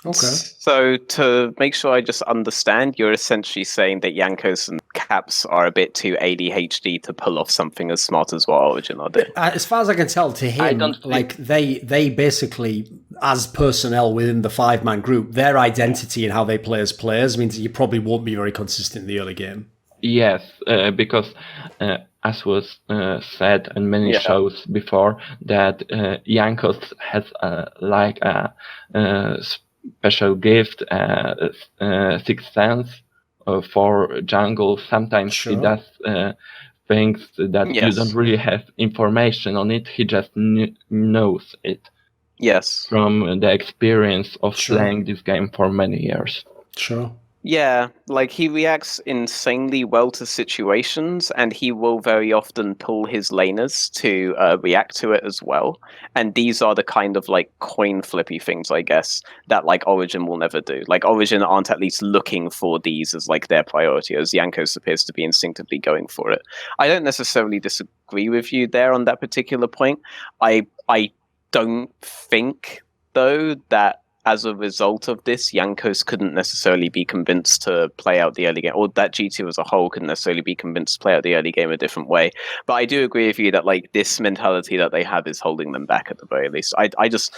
Okay. So to make sure I just understand, you're essentially saying that Jankos and Caps are a bit too ADHD to pull off something as smart as what Origin are doing. As far as I can tell, to him, like they basically, as personnel within the 5-man group, their identity and how they play as players means that you probably won't be very consistent in the early game. Yes, because as was said in many shows before, that Jankos has like a special gift, Sixth Sense for jungle. Sometimes he does things that you don't really have information on it. He just knows it. Yes. From the experience of playing this game for many years. Sure. Yeah, like he reacts insanely well to situations, and he will very often pull his laners to react to it as well. And these are the kind of like coin flippy things, I guess, that like Origin will never do. Like Origin aren't at least looking for these as like their priority, as Jankos appears to be instinctively going for it. I don't necessarily disagree with you there on that particular point. I don't think, though, that as a result of this, Jankos couldn't necessarily be convinced to play out the early game, or that G2 as a whole couldn't necessarily be convinced to play out the early game a different way. But I do agree with you that like this mentality that they have is holding them back at the very least. I just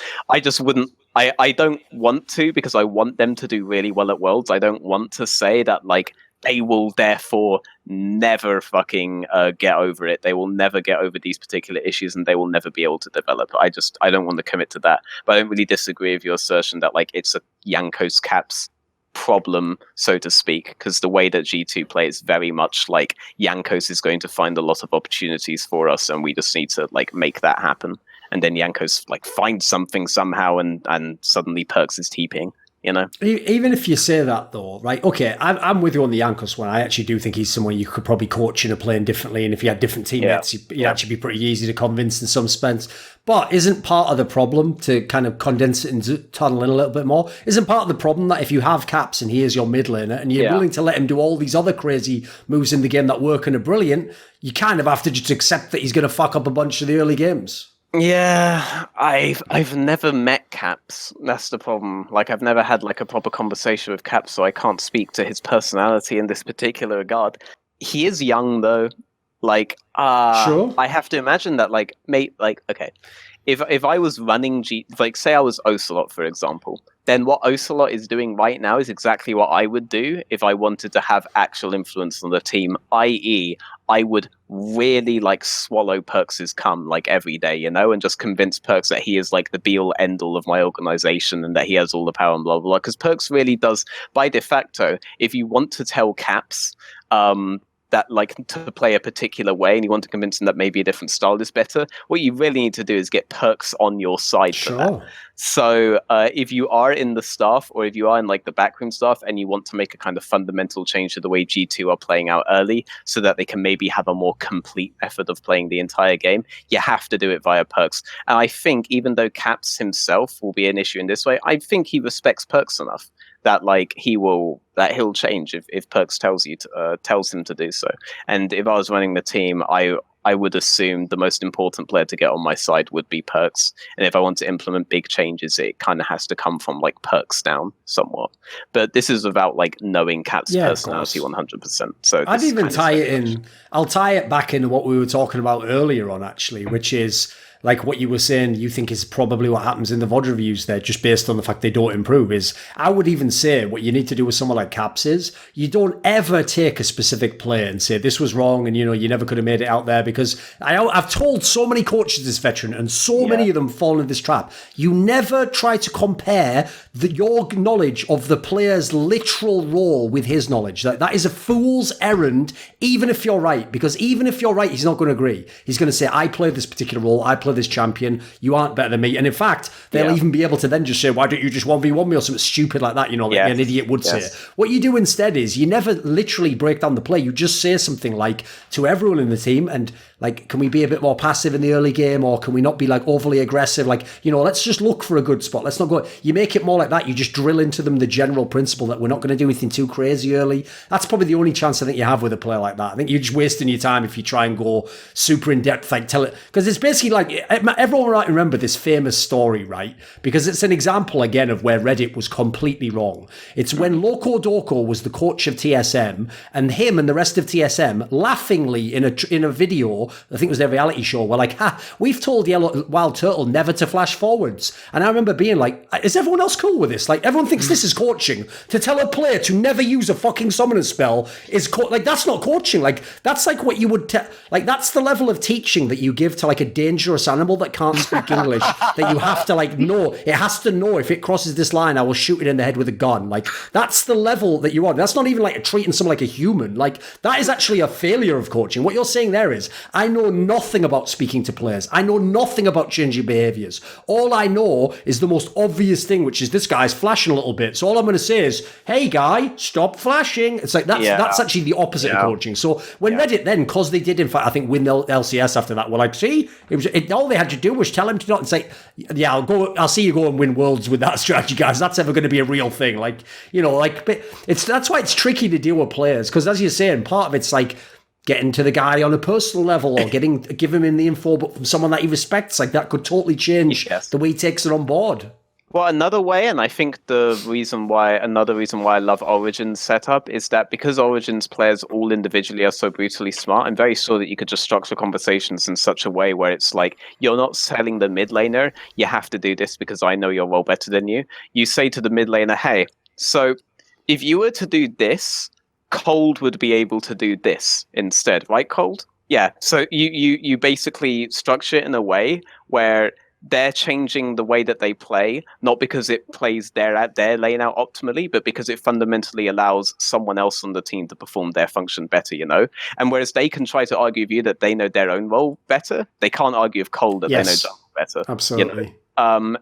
wouldn't. I don't want to, because I want them to do really well at Worlds. I don't want to say that like they will therefore never fucking get over it. They will never get over these particular issues, and they will never be able to develop. I don't want to commit to that. But I don't really disagree with your assertion that like it's a Jankos Caps problem, so to speak, because the way that G2 plays very much like Jankos is going to find a lot of opportunities for us, and we just need to like make that happen. And then Jankos like finds something somehow, and suddenly Perks is TPing. You know? Even if you say that, though, right? Okay, I'm with you on the Jankos one. I actually do think he's someone you could probably coach in a playing differently, and if you had different teammates, he'd actually be pretty easy to convince in some sense. But isn't part of the problem, to kind of condense it and tunnel in a little bit more, isn't part of the problem that if you have Caps and he is your mid laner, and you're willing to let him do all these other crazy moves in the game that work and are brilliant, you kind of have to just accept that he's going to fuck up a bunch of the early games? Yeah, I've never met Caps. That's the problem. Like, I've never had like a proper conversation with Caps, so I can't speak to his personality in this particular regard. He is young, though. Like, sure. I have to imagine that, like, okay, if I was running like, say I was Ocelot, for example, then what Ocelot is doing right now is exactly what I would do if I wanted to have actual influence on the team, i.e., I would really like swallow Perks' cum like every day, you know, and just convince Perks that he is like the be all end all of my organization and that he has all the power and blah blah blah. Because Perks really does, by de facto, if you want to tell Caps, that like to play a particular way and you want to convince them that maybe a different style is better, what you really need to do is get perks on your side for that. So if you are in the staff, or if you are in like the backroom staff and you want to make a kind of fundamental change to the way G2 are playing out early so that they can maybe have a more complete method of playing the entire game, you have to do it via perks. And I think even though Caps himself will be an issue in this way, I think he respects perks enough that like he'll change if perks tells him to do so. And if I was running the team, I would assume the most important player to get on my side would be perks. And if I want to implement big changes, it kind of has to come from like perks down somewhat. But this is about like knowing Cat's personality 100%. So I'd even tie it in. I'll tie it back into what we were talking about earlier on, actually, which is like what you were saying, you think is probably what happens in the VOD reviews there, just based on the fact they don't improve, is I would even say what you need to do with someone like Caps is you don't ever take a specific player and say this was wrong and, you know, you never could have made it out there, because I've told so many coaches this veteran and so many of them fall into this trap. You never try to compare your knowledge of the player's literal role with his knowledge. That is a fool's errand, even if you're right, because even if you're right, he's not going to agree. He's going to say, I play this particular role, I play this champion, you aren't better than me. And in fact, they'll even be able to then just say, why don't you just 1v1 me or something stupid like that, you know, like an idiot would say. What you do instead is you never literally break down the play. You just say something like to everyone in the team, and like, can we be a bit more passive in the early game, or can we not be like overly aggressive? Like, you know, let's just look for a good spot. Let's not go. You make it more like that. You just drill into them the general principle that we're not going to do anything too crazy early. That's probably the only chance I think you have with a player like that. I think you're just wasting your time if you try and go super in depth, like tell it, because it's basically like everyone might remember this famous story, right? Because it's an example again of where Reddit was completely wrong. It's when Loco Doco was the coach of TSM, and him and the rest of TSM laughingly in a video, I think it was their reality show, were like, we've told Yellow Wild Turtle never to flash forwards. And I remember being like, is everyone else cool with this? Like, everyone thinks this is coaching. To tell a player to never use a fucking summoner spell is like, that's not coaching. Like, that's like what you would like, that's the level of teaching that you give to like a dangerous animal that can't speak English, that you have to like know. It has to know if it crosses this line, I will shoot it in the head with a gun. Like, that's the level that you're on. That's not even like treating someone like a human. Like, that is actually a failure of coaching. What you're saying there is, I know nothing about speaking to players. I know nothing about changing behaviors. All I know is the most obvious thing, which is this guy's flashing a little bit. So all I'm going to say is, hey guy, stop flashing. It's like, that's actually the opposite of coaching. So when Reddit then, because they did in fact, I think win the LCS after that, were like, see, all they had to do was tell him to not, and say, yeah, I'll see you go and win worlds with that strategy, guys. That's ever going to be a real thing. Like, you know, like, but that's why it's tricky to deal with players, because as you're saying, part of it's like getting to the guy on a personal level, or give him in the info, but from someone that he respects. Like, that could totally change the way he takes it on board. Well, another way, and I think another reason why I love Origin's setup is that because Origin's players all individually are so brutally smart, I'm very sure that you could just structure conversations in such a way where it's like, you're not selling the mid laner, you have to do this because I know your role better than you. You say to the mid laner, hey, so if you were to do this, Cold would be able to do this instead, right, Cold? Yeah, so you basically structure it in a way where they're changing the way that they play, not because it plays their lane out optimally, but because it fundamentally allows someone else on the team to perform their function better, you know? And whereas they can try to argue with you that they know their own role better, they can't argue with Cold that they know jungle better. Absolutely. You know?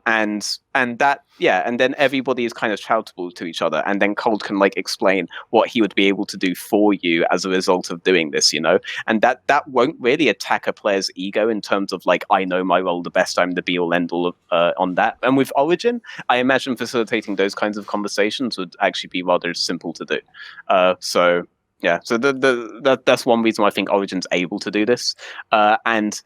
And then everybody is kind of charitable to each other, and then Cold can like explain what he would be able to do for you as a result of doing this, you know, and that won't really attack a player's ego in terms of like, I know my role the best, I'm the be all end all on that. And with Origin, I imagine facilitating those kinds of conversations would actually be rather simple to do. So that's one reason why I think Origin's able to do this, and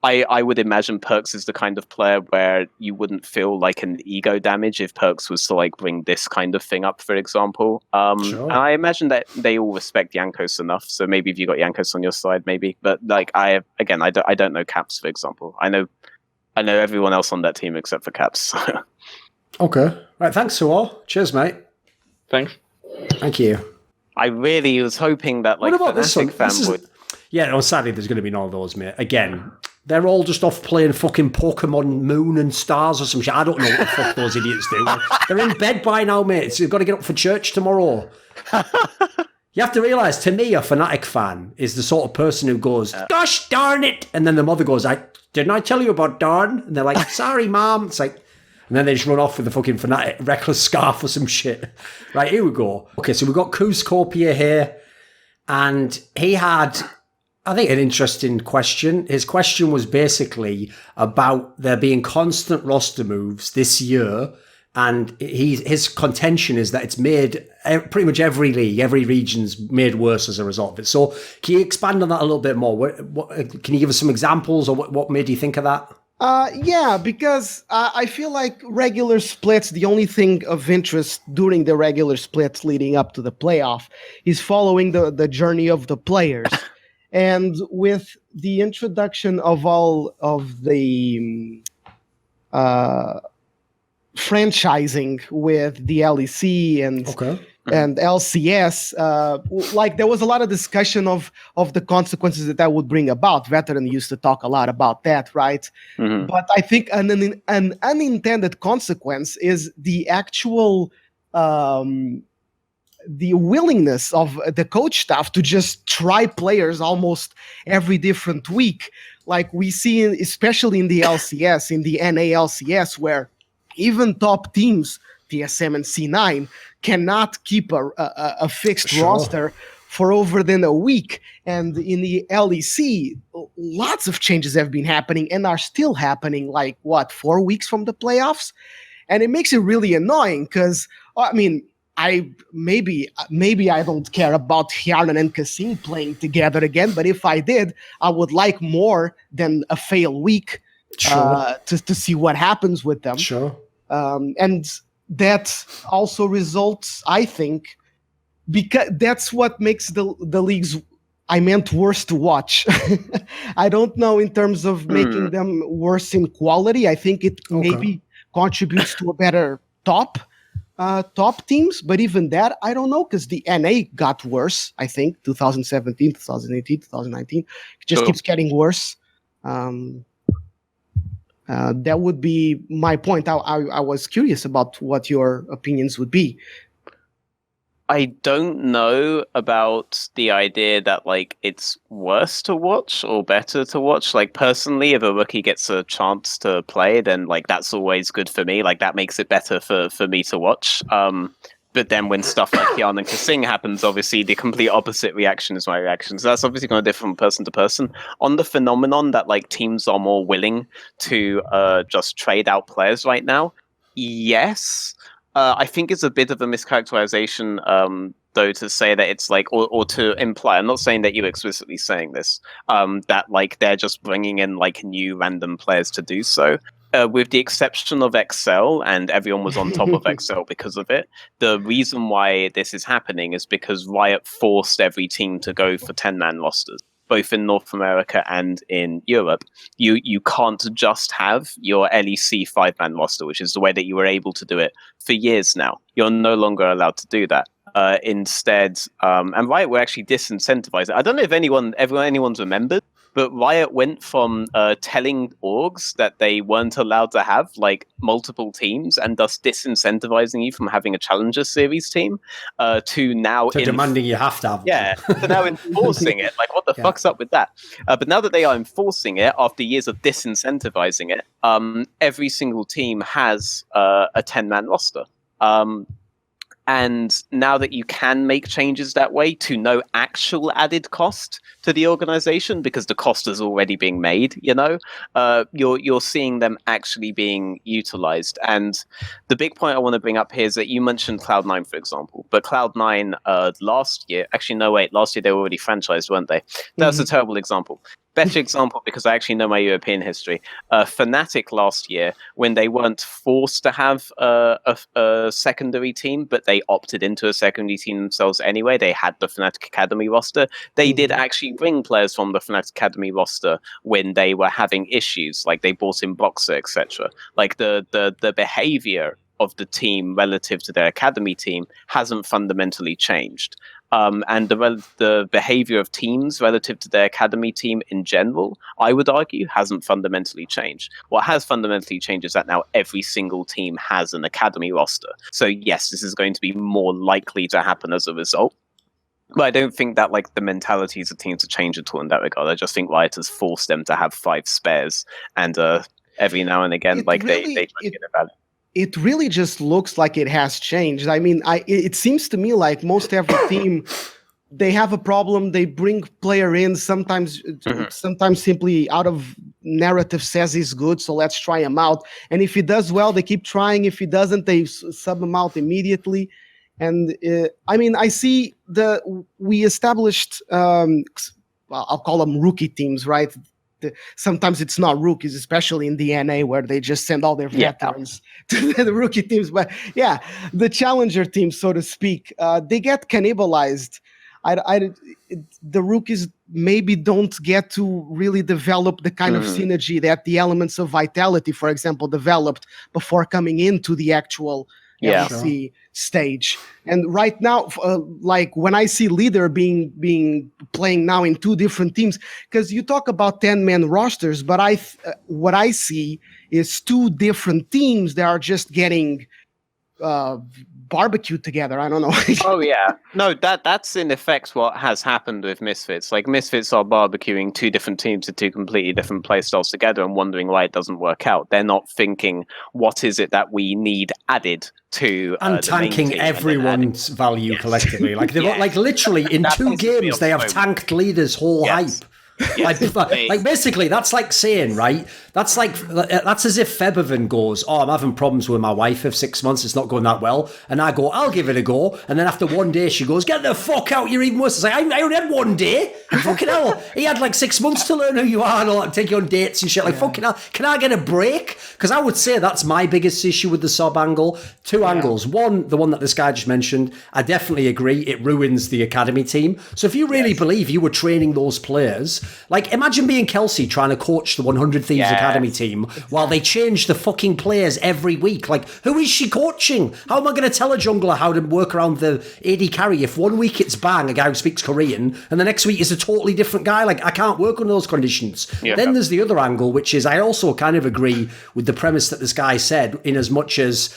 I would imagine Perks is the kind of player where you wouldn't feel like an ego damage if Perks was to like bring this kind of thing up, for example. Sure. And I imagine that they all respect Yankos enough. So maybe if you got Yankos on your side, maybe. But like I don't know Caps, for example. I know everyone else on that team except for Caps. Okay. Right. Thanks, Suor. Cheers, mate. Thanks. Thank you. I really was hoping that like what about this one? fan would. Yeah, no, sadly, there's going to be none of those, mate. Again, they're all just off playing fucking Pokemon Moon and Stars or some shit. I don't know what the fuck those idiots do. They're in bed by now, mate. So they've got to get up for church tomorrow. You have to realise, to me, a Fnatic fan is the sort of person who goes, gosh darn it! And then the mother goes, didn't I tell you about darn? And they're like, sorry, Mom. It's like, and then they just run off with the fucking Fnatic reckless scarf or some shit. Right, here we go. Okay, so we've got Kuzcopia here. And he had, I think, an interesting question. His question was basically about there being constant roster moves this year. And his contention is that it's made pretty much every league, every region's made worse as a result of it. So can you expand on that a little bit more? What, can you give us some examples, or what made you think of that? Yeah, because I feel like regular splits, the only thing of interest during the regular splits leading up to the playoff is following the journey of the players. And with the introduction of all of the franchising with the LEC and LCS, like there was a lot of discussion of the consequences that would bring about. Veteran used to talk a lot about that, right? Mm-hmm. But I think an unintended consequence is the actual the willingness of the coach staff to just try players almost every different week. Like we see, especially in the LCS, in the NA LCS, where even top teams, TSM and C9, cannot keep a fixed roster for over than a week. And in the LEC, lots of changes have been happening and are still happening, like, 4 weeks from the playoffs? And it makes it really annoying because, I mean, maybe I don't care about Hjarnan and Kasim playing together again, but if I did, I would like more than a fail week to see what happens with them. Sure. And that also results, I think, because that's what makes the leagues, worse to watch. I don't know in terms of making them worse in quality. I think it maybe contributes to a better top teams, but even that, I don't know, because the NA got worse, I think, 2017, 2018, 2019. It just keeps getting worse. That would be my point. I was curious about what your opinions would be. I don't know about the idea that, like, it's worse to watch or better to watch. Like, personally, if a rookie gets a chance to play, then, like, that's always good for me. Like, that makes it better for me to watch. But then when stuff like Yarn and Kasing happens, obviously the complete opposite reaction is my reaction. So that's obviously going to differ from person to person. On the phenomenon that, like, teams are more willing to just trade out players right now, yes. I think it's a bit of a mischaracterization, though, to say that it's like, or to imply, I'm not saying that you're explicitly saying this, that, like, they're just bringing in, like, new random players to do so. With the exception of Excel, and everyone was on top of Excel because of it, the reason why this is happening is because Riot forced every team to go for 10-man rosters, both in North America and in Europe. You can't just have your LEC 5-man roster, which is the way that you were able to do it for years now. You're no longer allowed to do that. Instead, and Riot were actually disincentivized. I don't know if anyone's remembered, but Riot went from telling orgs that they weren't allowed to have, like, multiple teams and thus disincentivizing you from having a Challenger Series team to now demanding you have to have. Yeah, to now enforcing it. Like, what the fuck's up with that? But now that they are enforcing it after years of disincentivizing it, every single team has a 10-man roster. And now that you can make changes that way to no actual added cost to the organization, because the cost is already being made, you're seeing them actually being utilized. And the big point I want to bring up here is that you mentioned Cloud9, for example, but Cloud9 last year, last year they were already franchised, weren't they? That's a terrible example. Better example, because I actually know my European history. Fnatic last year, when they weren't forced to have a secondary team, but they opted into a secondary team themselves anyway, they had the Fnatic Academy roster. They did actually bring players from the Fnatic Academy roster when they were having issues, like they brought in Boxer, etc. Like the behavior of the team relative to their academy team hasn't fundamentally changed. And the behavior of teams relative to their academy team in general, I would argue, hasn't fundamentally changed. What has fundamentally changed is that now every single team has an academy roster. So yes, this is going to be more likely to happen as a result. But I don't think that like the mentalities of teams have changed at all in that regard. I just think Riot has forced them to have 5 spares, and every now and again, they try to get it valid. It really just looks like it has changed. I mean, it seems to me like most every team, they have a problem. They bring player in sometimes simply out of narrative says he's good, so let's try him out. And if he does well, they keep trying. If he doesn't, they sub him out immediately. And I mean, I see we established, I'll call them rookie teams, right? Sometimes it's not rookies, especially in the NA where they just send all their veterans to the rookie teams. But yeah, the challenger teams, so to speak, they get cannibalized. The rookies maybe don't get to really develop the kind of synergy that the elements of Vitality, for example, developed before coming into the actual LEC stage. And right now, like when I see Leader being playing now in 2 different teams, because you talk about 10-man rosters, but what I see is 2 different teams that are just getting barbecued together. I don't know. Oh yeah, no, that's in effect what has happened with Misfits. Like Misfits are barbecuing 2 different teams with 2 completely different playstyles together and wondering why it doesn't work out. They're not thinking what is it that we need added to and tanking everyone's value collectively. Like they've got, like literally in 2 games they have tanked Leader's whole hype. Yes, like basically that's like saying, right, that's as if Febervin goes, oh, I'm having problems with my wife for 6 months, it's not going that well, and I go, I'll give it a go, and then after 1 day she goes, get the fuck out, you're even worse. It's like, I only had 1 day, fucking hell, he had like 6 months to learn who you are and all that, take you on dates and shit, like fucking hell, can I get a break? Because I would say that's my biggest issue with the sub angle. 2 angles. One, the one that this guy just mentioned, I definitely agree, it ruins the academy team. So if you really believe you were training those players, like imagine being Kelsey trying to coach the 100 Thieves Academy team while they change the fucking players every week. Like, who is she coaching? How am I going to tell a jungler how to work around the AD carry if 1 week it's Bang, a guy who speaks Korean, and the next week is a totally different guy? Like, I can't work under those conditions. Then there's the other angle, which is I also kind of agree with the premise that this guy said, in as much as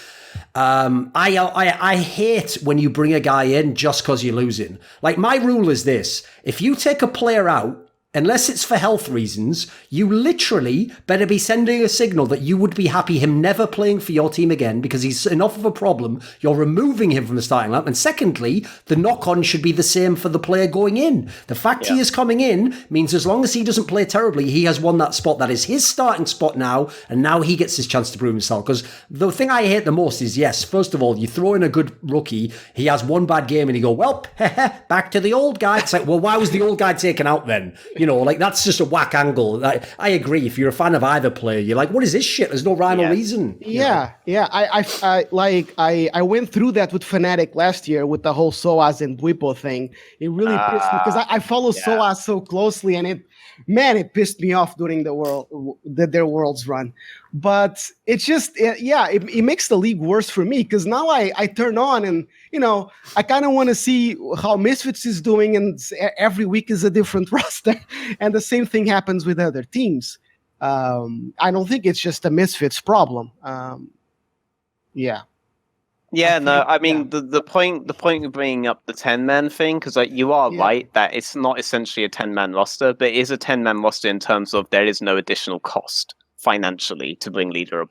I hate when you bring a guy in just because you're losing. Like, my rule is this: if you take a player out, unless it's for health reasons, you literally better be sending a signal that you would be happy him never playing for your team again because he's enough of a problem. You're removing him from the starting lineup. And secondly, the knock-on should be the same for the player going in. The fact he is coming in means as long as he doesn't play terribly, he has won that spot. That is his starting spot now, and now he gets his chance to prove himself. Because the thing I hate the most is, yes, first of all, you throw in a good rookie, he has 1 bad game, and you go, well, back to the old guy. It's like, well, why was the old guy taken out then? You know, like that's just a whack angle. I agree. If you're a fan of either player, you're like, what is this shit? There's no rhyme or reason. I went through that with Fnatic last year with the whole SOAS and Bwipo thing. It really pissed me because I follow SOAS so closely, and it pissed me off during their Worlds run. But it's just, it makes the league worse for me because now I turn on and, you know, I kind of want to see how Misfits is doing, and every week is a different roster. And the same thing happens with other teams. I don't think it's just a Misfits problem. I mean, the point of bringing up the 10-man thing, because like you are right that it's not essentially a 10-man roster, but it is a 10-man roster in terms of there is no additional cost financially to bring Leader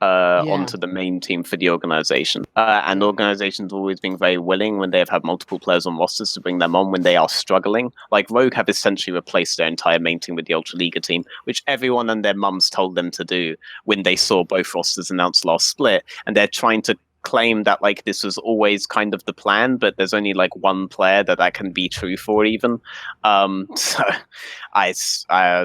onto the main team for the organization. And organizations have always been very willing when they have had multiple players on rosters to bring them on when they are struggling. Like Rogue have essentially replaced their entire main team with the Ultra Liga team, which everyone and their mums told them to do when they saw both rosters announced last split, and they're trying to claim that like this was always kind of the plan, but there's only like 1 player that can be true for even. So I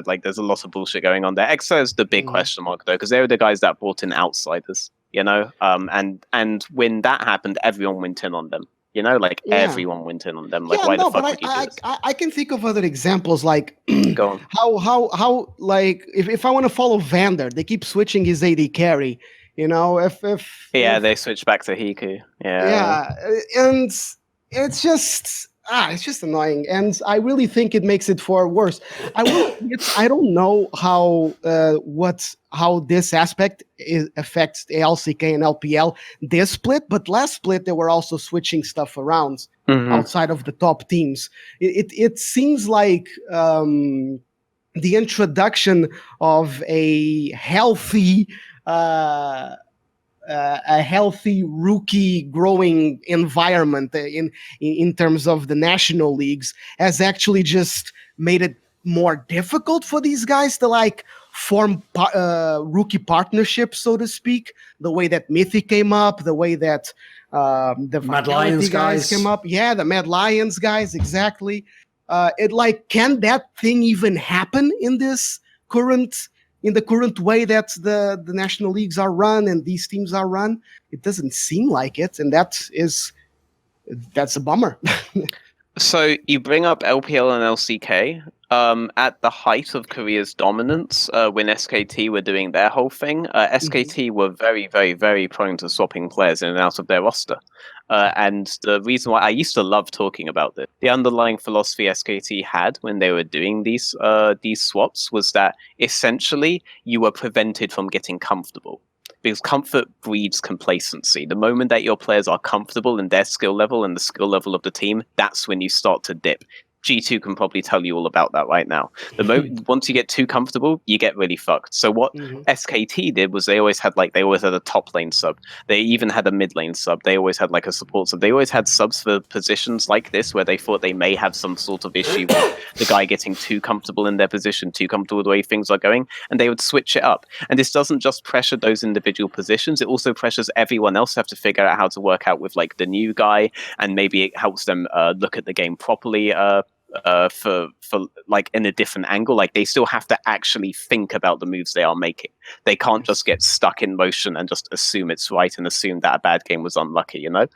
like there's a lot of bullshit going on there. EXO is the big question mark though, because they were the guys that brought in outsiders, you know, and when that happened, everyone went in on them. You know, like everyone went in on them. Like, why the fuck would you do this? I can think of other examples, like go on. How like if I want to follow Vander, they keep switching his AD carry. You know, if they switch back to Hiku. And it's just it's just annoying, and I really think it makes it for worse. I don't know how this aspect affects the LCK and LPL this split, but last split they were also switching stuff around outside of the top teams. It seems like the introduction of a healthy rookie growing environment in terms of the national leagues has actually just made it more difficult for these guys to like form rookie partnerships, so to speak. The way that Mythic came up, the way that the Mad Lions guys came up, the Mad Lions guys, exactly. Can that thing even happen in this current way that the national leagues are run and these teams are run? It doesn't seem like it, and that's a bummer. So you bring up LPL and LCK. At the height of Korea's dominance, when SKT were doing their whole thing, SKT were very, very, very prone to swapping players in and out of their roster. And the reason why I used to love talking about this, the underlying philosophy SKT had when they were doing these swaps was that essentially you were prevented from getting comfortable. Because comfort breeds complacency. The moment that your players are comfortable in their skill level and the skill level of the team, that's when you start to dip. G2 can probably tell you all about that right now. The moment once you get too comfortable, you get really fucked. So what SKT did was they always had a top lane sub. They even had a mid lane sub. They always had like a support sub. They always had subs for positions like this where they thought they may have some sort of issue with the guy getting too comfortable in their position, too comfortable with the way things are going, and they would switch it up. And this doesn't just pressure those individual positions, it also pressures everyone else to have to figure out how to work out with like the new guy, and maybe it helps them look at the game properly for like in a different angle. Like they still have to actually think about the moves they are making. They can't just get stuck in motion and just assume it's right and assume that a bad game was unlucky, you know?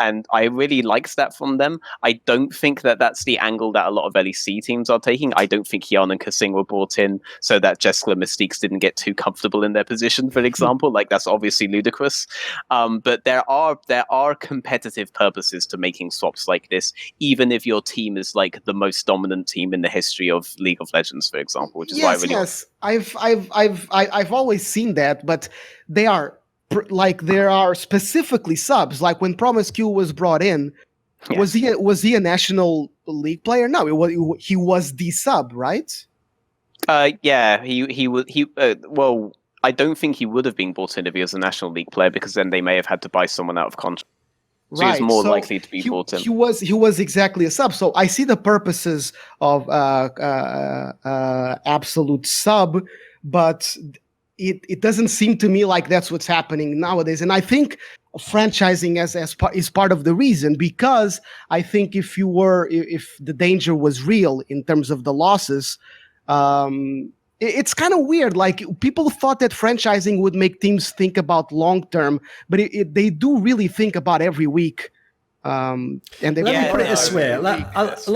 And I really liked that from them. I don't think that that's the angle that a lot of LEC teams are taking. I don't think Hyun and Kasing were brought in so that Jeskla Mystiques didn't get too comfortable in their position, for example. Like that's obviously ludicrous. But there are competitive purposes to making swaps like this, even if your team is like the most dominant team in the history of League of Legends, for example, which is why I really I've always seen that, but they are there are specifically subs. Like when Promise Q was brought in, was he a national league player? No, he was the sub, right? Well, I don't think he would have been brought in if he was a national league player, because then they may have had to buy someone out of contract. So he was more likely to be brought in. He was exactly a sub. So I see the purposes of absolute sub, but it doesn't seem to me like that's what's happening nowadays. And I think franchising is part of the reason, because I think if the danger was real in terms of the losses, it's kind of weird. Like people thought that franchising would make teams think about long term, but they do really think about every week. And let me put it this way. Let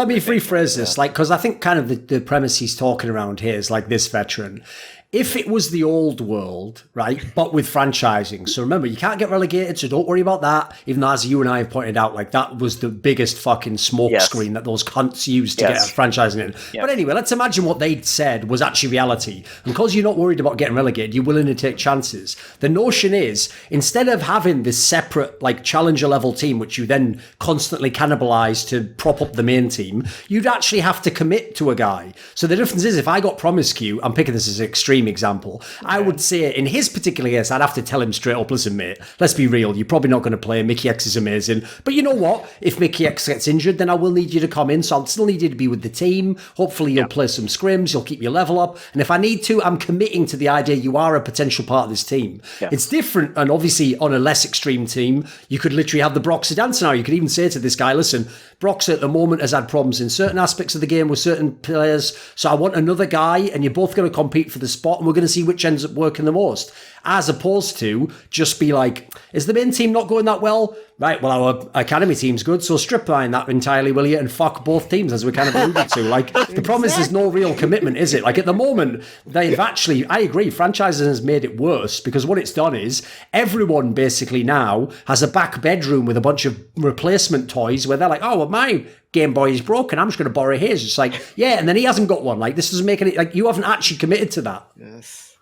me rephrase this, because I think kind of the premise he's talking around here is like this, Veteran. If it was the old world, right, but with franchising. So remember, you can't get relegated, so don't worry about that. Even though, as you and I have pointed out, like that was the biggest fucking smoke screen that those cunts used to get franchising in. Yes. But anyway, let's imagine what they'd said was actually reality. And because you're not worried about getting relegated, you're willing to take chances. The notion is, instead of having this separate, like, challenger level team, which you then constantly cannibalize to prop up the main team, you'd actually have to commit to a guy. So the difference is, if I got Promise Q, I'm picking this as an extreme example, I would say in his particular case, I'd have to tell him straight up, listen, mate, let's be real, you're probably not going to play. Mickey X is amazing, but you know what? If Mickey X gets injured, then I will need you to come in, so I'll still need you to be with the team. Hopefully you'll play some scrims, you'll keep your level up, and if I need to, I'm committing to the idea you are a potential part of this team. It's different, and obviously on a less extreme team, you could literally have the Broxer dance now. You could even say to this guy, listen, Broxer at the moment has had problems in certain aspects of the game with certain players, so I want another guy, and you're both going to compete for the spot, and we're going to see which ends up working the most. as opposed to just be like, is the main team not going that well? Right, well, our academy team's good, so strip line that entirely, will you, and fuck both teams, as we kind of alluded to. Like, the problem is there's no real commitment, is it? Like, at the moment, they've actually, I agree, franchising has made it worse, because what it's done is everyone basically now has a back bedroom with a bunch of replacement toys where they're like, oh, well, my Game Boy is broken, I'm just going to borrow his. It's like, yeah, and then he hasn't got one. Like, this doesn't make any, like, you haven't actually committed to that. Yes.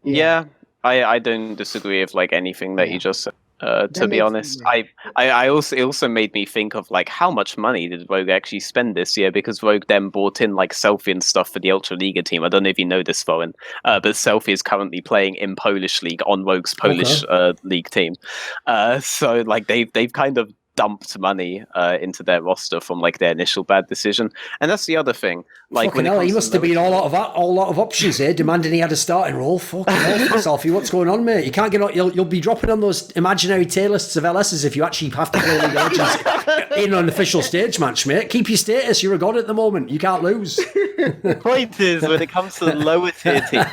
Yeah, I don't disagree with like anything that you just said. To be honest, I also it also made me think of like how much money did Rogue actually spend this year, because Rogue then bought in like Selfie and stuff for the Ultra Liga team. I don't know if you know this, Thorin, but Selfie is currently playing in Polish League on Rogue's Polish league team. So like they've kind of dumped money into their roster from like their initial bad decision, and that's the other thing. Like, fucking hell, he must have been all lot of options here, demanding he had a starting role. Fucking hell, Selfie, what's going on, mate? You can't get on. You'll be dropping on those imaginary tier lists of LSs if you actually have to play League of Legends in an official stage match, mate. Keep your status. You're a god at the moment. You can't lose. The point is, when it comes to the lower tier teams,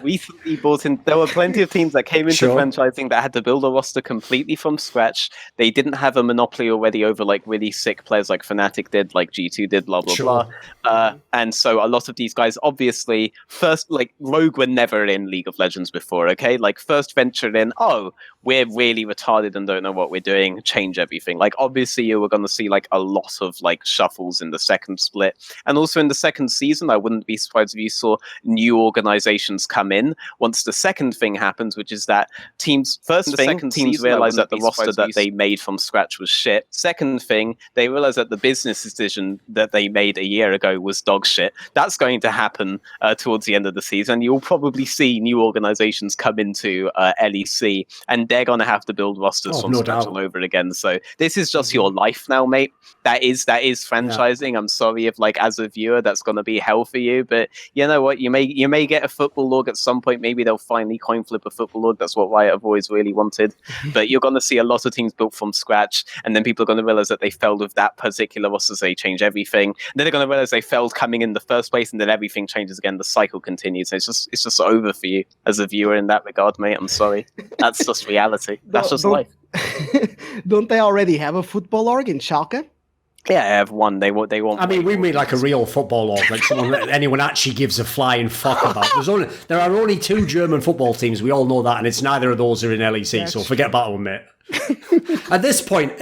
recently bought in, there were plenty of teams that came into franchising that had to build a roster completely from scratch. They didn't have a monopoly already over like really sick players like Fnatic did, like G2 did, blah blah blah. And so a lot of these guys, obviously, first, like Rogue were never in League of Legends before, okay? Like first ventured in, oh, we're really retarded and don't know what we're doing, change everything. Like obviously you were going to see like a lot of like shuffles in the second split. And also in the second season, I wouldn't be surprised if you saw new organizations come in once the second thing happens, which is that teams realized that the roster that they made from scratch was shit. Second thing, they realized that the business decision that they made a year ago was dog shit. That's going to happen towards the end of the season. You'll probably see new organizations come into LEC, and they're going to have to build rosters from scratch all over again. So this is just your life now, mate. That is franchising. Yeah. I'm sorry if, like, as a viewer, that's going to be hell for you. But you know what? You may get a football org at some point. Maybe they'll finally coin flip a football org. That's what Riot have always really wanted. But you're going to see a lot of teams built from scratch, and then people are going to realize that they failed with that particular roster. So they change everything. And then they're going to realize they failed coming in the first place, and then everything changes again. The cycle continues. So it's just over for you as a viewer in that regard, mate. I'm sorry. That's just reality. That's just life. Don't they already have a football org in Schalke? Yeah, I have one. They want. I mean, we mean like a real football org, like someone that anyone actually gives a flying fuck about. There are only 2 German football teams. We all know that, and it's neither of those are in LEC. So forget about them, mate. At this point,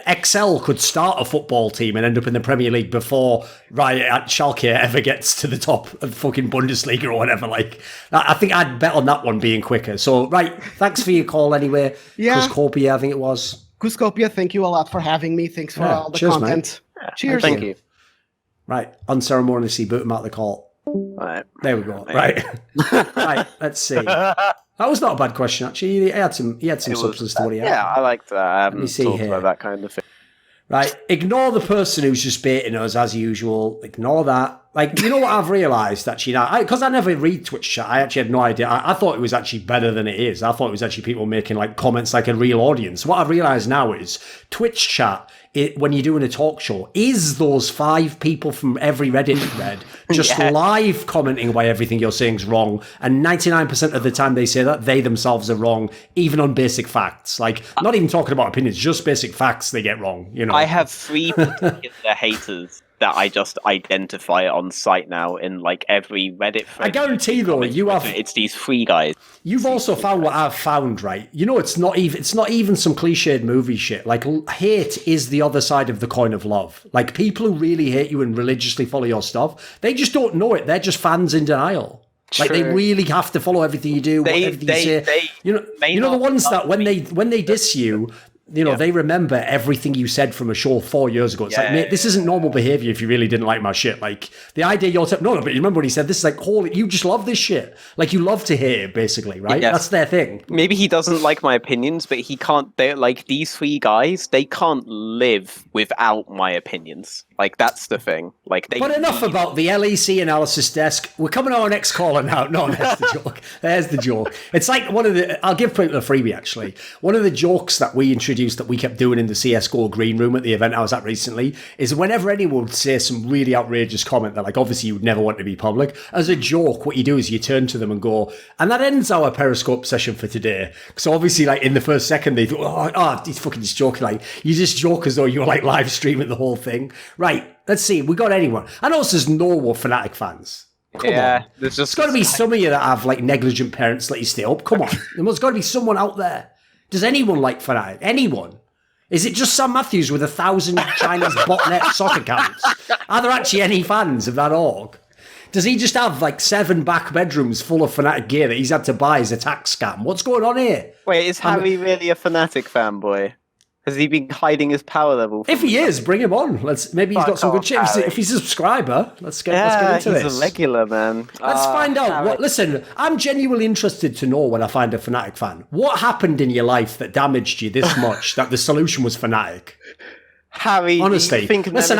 Excel could start a football team and end up in the Premier League before Schalke ever gets to the top of fucking Bundesliga or whatever. Like, I think I'd bet on that one being quicker. So, right, thanks for your call anyway. Yeah, Kuskopia, I think it was. Kuskopia, thank you a lot for having me. Thanks for all the content. Cheers. Thank you. Right, unceremoniously boot him out the call. Right. There we go. Right. Right, let's see. That was not a bad question, actually. He had some substance to what he had. Yeah, I liked that. I haven't talked about that kind of thing. Right, ignore the person who's just baiting us as usual. Ignore that. Like, you know what I've realised, actually, now? Because I never read Twitch chat, I actually had no idea. I thought it was actually better than it is. I thought it was actually people making, like, comments like a real audience. What I've realised now is Twitch chat, when you're doing a talk show, is those 5 people from every Reddit thread just live commenting why everything you're saying is wrong. And 99% of the time they say that, they themselves are wrong, even on basic facts. Like, not even talking about opinions, just basic facts they get wrong, you know? I have 3 particular haters that I just identify on site now in like every Reddit thread. I guarantee though, you have it's these 3 guys. You've also found what I've found, right? You know, it's not even some cliched movie shit. Like, hate is the other side of the coin of love. Like, people who really hate you and religiously follow your stuff, they just don't know it. They're just fans in denial. True. Like, they really have to follow everything you do, everything you say. You know the ones that when they diss you, you know, they remember everything you said from a show 4 years ago. It's like, mate, this isn't normal behavior if you really didn't like my shit. Like, the idea you're... but you remember when he said this is like, holy, you just love this shit. Like, you love to hear it, basically, right? Yes. That's their thing. Maybe he doesn't like my opinions, but he can't... They're like, these 3 guys, they can't live without my opinions. Like, that's the thing. Like, But enough about the LEC analysis desk. We're coming on our next caller now. No, that's the joke. There's the joke. It's like one of the... I'll give people a freebie, actually. One of the jokes that we introduced introduced that we kept doing in the CSGO green room at the event I was at recently is whenever anyone would say some really outrageous comment that, like, obviously you would never want to be public, as a joke, what you do is you turn to them and go, and that ends our Periscope session for today. So obviously, like, in the first second, they thought, oh, he's fucking just joking. Like, you just joke as though you were, like, live streaming the whole thing. Right, let's see, we got anyone. I know there's no more Fnatic fans. Come on. There's got to be some of you that have, like, negligent parents let you stay up. Come on. There's got to be someone out there. Does anyone like Fnatic? Anyone? Is it just Sam Matthews with 1,000 Chinese botnet soccer accounts? Are there actually any fans of that org? Does he just have, like, 7 back bedrooms full of Fnatic gear that he's had to buy as a tax scam? What's going on here? Wait, is Harry really a Fnatic fanboy? Has he been hiding his power level? If he is, bring him on. Maybe he's got some good shit. If he's a subscriber, let's get into this. He's a regular, man. Let's find out. Listen, I'm genuinely interested to know when I find a Fnatic fan. What happened in your life that damaged you this much that the solution was Fnatic? Harry, honestly, listen,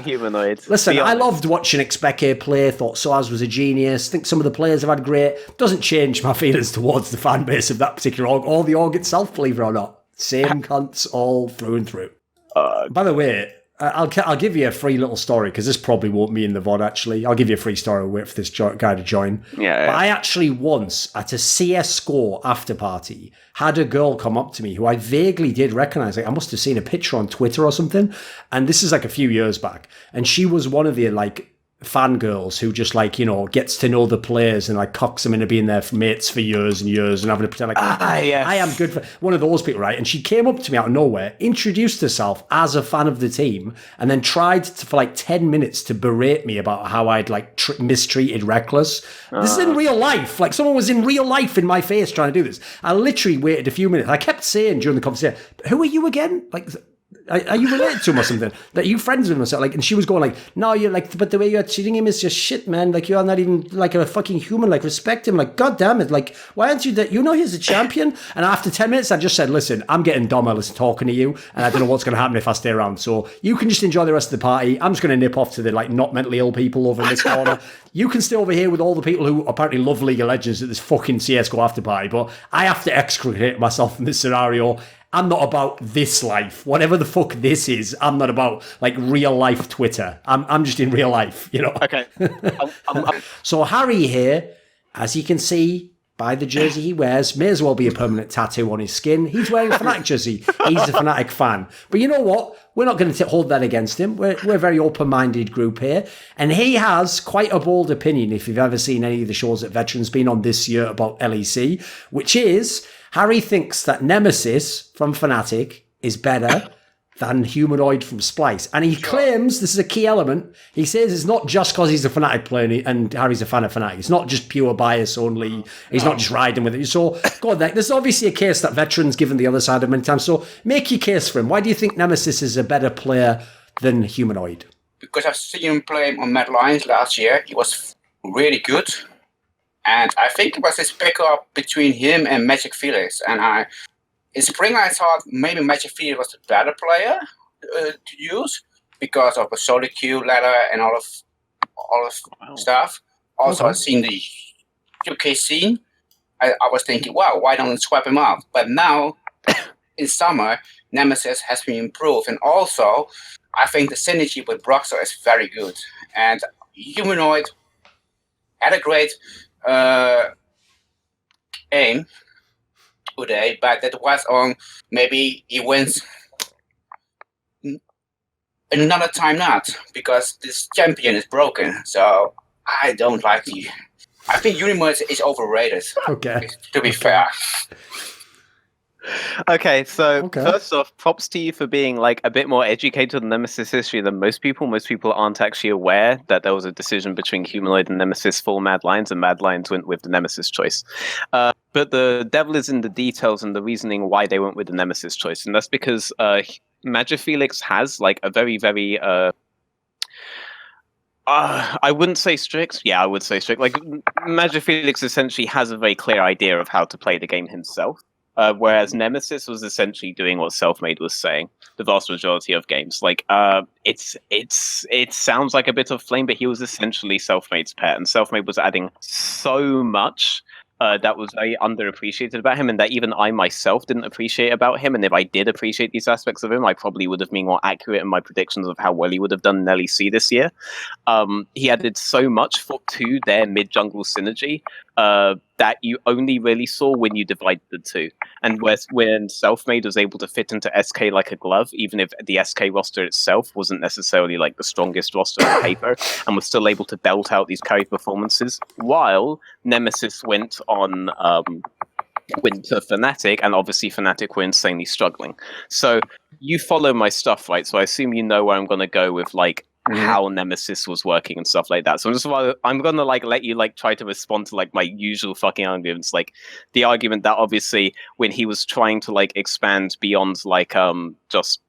Humanoid. Listen, I loved watching Expeke play. Thought Soaz was a genius. Think some of the players have had great. Doesn't change my feelings towards the fan base of that particular org or the org itself, believe it or not. Same cunts all through and through. By the way, I'll give you a free little story because this probably won't be in the VOD, actually. I'll give you a free story. I'll wait for this guy to join. Yeah. But I actually once, at a CSGO after party, had a girl come up to me who I vaguely did recognize. Like, I must have seen a picture on Twitter or something. And this is like a few years back. And she was one of the, like, fangirls who just, like, you know, gets to know the players and, like, cocks them into being their mates for years and years and having to pretend like, yes. I am good for one of those people, right? And she came up to me out of nowhere, introduced herself as a fan of the team, and then tried to, for like 10 minutes to berate me about how I'd, like, mistreated Reckless. This is in real life. Like, someone was in real life in my face trying to do this. I literally waited a few minutes. I kept saying during the conversation, who are you again? Like, are you related to him or something? That you friends with him or something? Like, and she was going like, no, you're like, but the way you're treating him is just shit, man. Like, you're not even like a fucking human. Like, respect him. Like, God damn it. Like, why aren't you that? You know, he's a champion. And after 10 minutes, I just said, listen, I'm getting dumber talking to you. And I don't know what's going to happen if I stay around. So you can just enjoy the rest of the party. I'm just going to nip off to the, like, not mentally ill people over in this corner. You can stay over here with all the people who apparently love League of Legends at this fucking CSGO after party. But I have to extricate myself from this scenario. I'm not about this life. Whatever the fuck this is, I'm not about, like, real life Twitter. I'm just in real life, you know? Okay. So Harry here, as you can see by the jersey he wears, may as well be a permanent tattoo on his skin. He's wearing a Fnatic jersey. He's a Fnatic fan. But you know what? We're not going to hold that against him. We're a very open-minded group here. And he has quite a bold opinion, if you've ever seen any of the shows that Veteran's been on this year about LEC, which is... Harry thinks that Nemesis from Fnatic is better than Humanoid from Splice. And he claims, this is a key element, he says it's not just because he's a Fnatic player and Harry's a fan of Fnatic. It's not just pure bias only. He's not just riding with it. So, go on, there's obviously a case that Veteran's given the other side of many times. So, make your case for him. Why do you think Nemesis is a better player than Humanoid? Because I've seen him play on Mad Lions last year. He was really good. And I think it was this pick-up between him and Magic Felix. And in spring, I thought maybe Magic Felix was the better player to use because of the solo queue ladder and all of stuff. Also, I've seen the UK scene. I was thinking, wow, why don't we swap him out? But now, in summer, Nemesis has been improved. And also, I think the synergy with Broxer is very good. And Humanoid had a great... aim today, but that was on maybe he wins another time not because this champion is broken. So I don't like the. I think Unimers is overrated. Okay. To be fair. Okay, so first off, props to you for being like a bit more educated on Nemesis history than most people. Most people aren't actually aware that there was a decision between Humanoid and Nemesis for Mad Lions, and Mad Lions went with the Nemesis choice. But the devil is in the details and the reasoning why they went with the Nemesis choice, and that's because Magic Felix has like a very, very I wouldn't say strict. Yeah, I would say strict. Like Magic Felix essentially has a very clear idea of how to play the game himself. Whereas Nemesis was essentially doing what Selfmade was saying the vast majority of games. Like, it sounds like a bit of Flame, but he was essentially Selfmade's pet, and Selfmade was adding so much that was very underappreciated about him, and that even I myself didn't appreciate about him. And if I did appreciate these aspects of him, I probably would have been more accurate in my predictions of how well he would have done in LEC this year. He added so much to their mid-jungle synergy that you only really saw when you divided the two. And when Selfmade was able to fit into SK like a glove, even if the SK roster itself wasn't necessarily like the strongest roster on paper, and was still able to belt out these carry performances, while Nemesis went to Fnatic, and obviously Fnatic were insanely struggling. So you follow my stuff, right? So I assume you know where I'm going to go with like how Nemesis was working and stuff like that. So I'm going to like let you like try to respond to like my usual fucking arguments, like the argument that obviously when he was trying to like expand beyond like just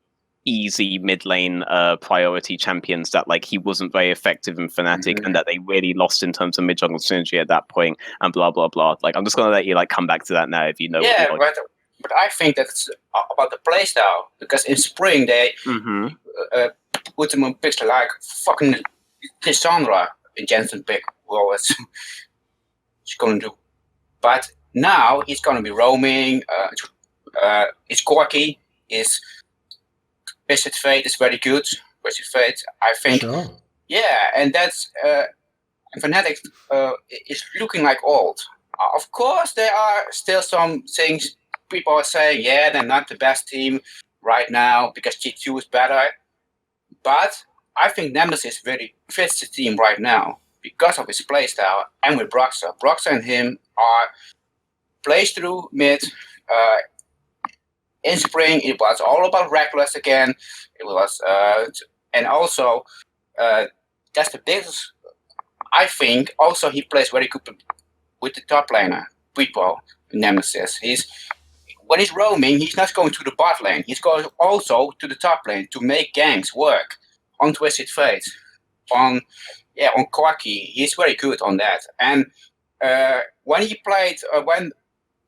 easy mid lane priority champions, that like he wasn't very effective in Fnatic and that they really lost in terms of mid jungle synergy at that point and blah blah blah. Like I'm just gonna let you like come back to that now if you know. Yeah, but I think that's about the playstyle, because in spring they put him on picks like fucking Cassandra in Jensen pick. Well, it's he's gonna do, but now he's gonna be roaming. It's Corky. Is Twisted Fate is very good. Twisted Fate, I think. Sure. Yeah, and that's Fnatic is looking like old. Of course, there are still some things people are saying. Yeah, they're not the best team right now because G2 is better. But I think Nemesis really fits the team right now because of his playstyle and with Broxah. Broxah and him are plays through mid. In spring, it was all about Reckless again. It was, and also that's the biggest. I think also he plays very good with the top laner, People Nemesis. When he's roaming, he's not going to the bot lane. He's going also to the top lane to make ganks work on Twisted Fate, on Corky. He's very good on that. And when he played, when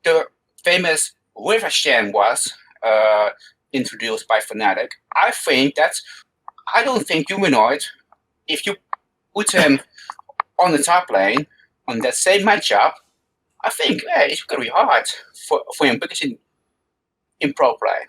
the famous River Shen was introduced by Fnatic, I don't think Humanoid, if you put him on the top lane on that same matchup, I think it's going to be hard for him because in pro play.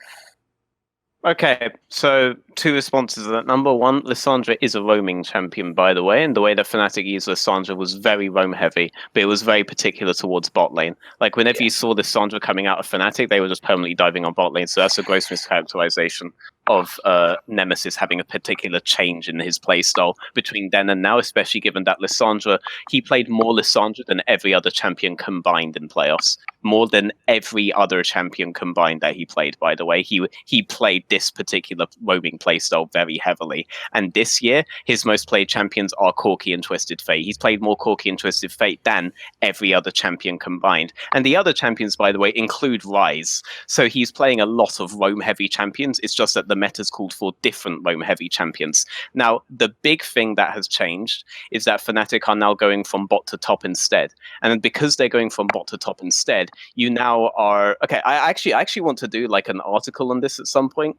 Okay, so two responses to that. Number one, Lissandra is a roaming champion, by the way, and the way that Fnatic used Lissandra was very roam heavy, but it was very particular towards bot lane. Like whenever you saw Lissandra coming out of Fnatic, they were just permanently diving on bot lane, so that's a gross mischaracterization of Nemesis having a particular change in his playstyle between then and now, especially given that Lissandra, he played more Lissandra than every other champion combined in playoffs. More than every other champion combined that he played, by the way. He played this particular roaming playstyle very heavily. And this year, his most played champions are Corky and Twisted Fate. He's played more Corky and Twisted Fate than every other champion combined. And the other champions, by the way, include Ryze. So he's playing a lot of roam-heavy champions. It's just that the meta's called for different roam-heavy champions. Now, the big thing that has changed is that Fnatic are now going from bot to top instead. And because they're going from bot to top instead, you now are... Okay, I actually want to do like an article on this at some point.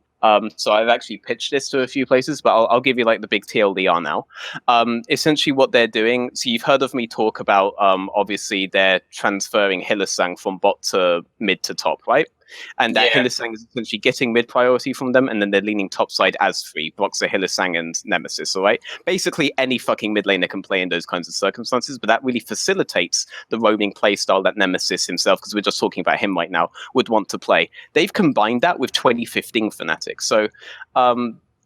So I've actually pitched this to a few places, but I'll give you like the big TLDR now. Essentially what they're doing, so you've heard of me talk about, obviously they're transferring Hylissang from bot to mid to top, right? And that Hylissang is essentially getting mid priority from them, and then they're leaning topside as free. Broxah, Hylissang, and Nemesis, all right? Basically, any fucking mid laner can play in those kinds of circumstances, but that really facilitates the roaming playstyle that Nemesis himself, because we're just talking about him right now, would want to play. They've combined that with 2015 Fnatic. So,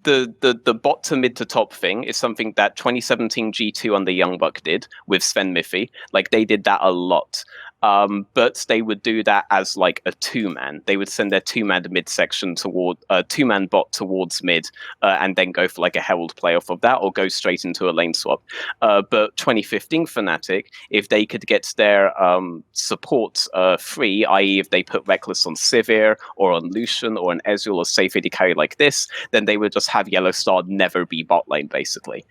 the bot to mid to top thing is something that 2017 G2 under Youngbuck did with Sven Miffy. Like, they did that a lot. But they would do that as like a two-man. They would send their two-man mid section toward two-man bot towards mid, and then go for like a Herald play off of that, or go straight into a lane swap. But 2015 Fnatic, if they could get their support free, i.e. if they put Reckless on Sivir or on Lucian or an Ezreal or safe AD carry like this, then they would just have Yellow Star never be bot lane, basically.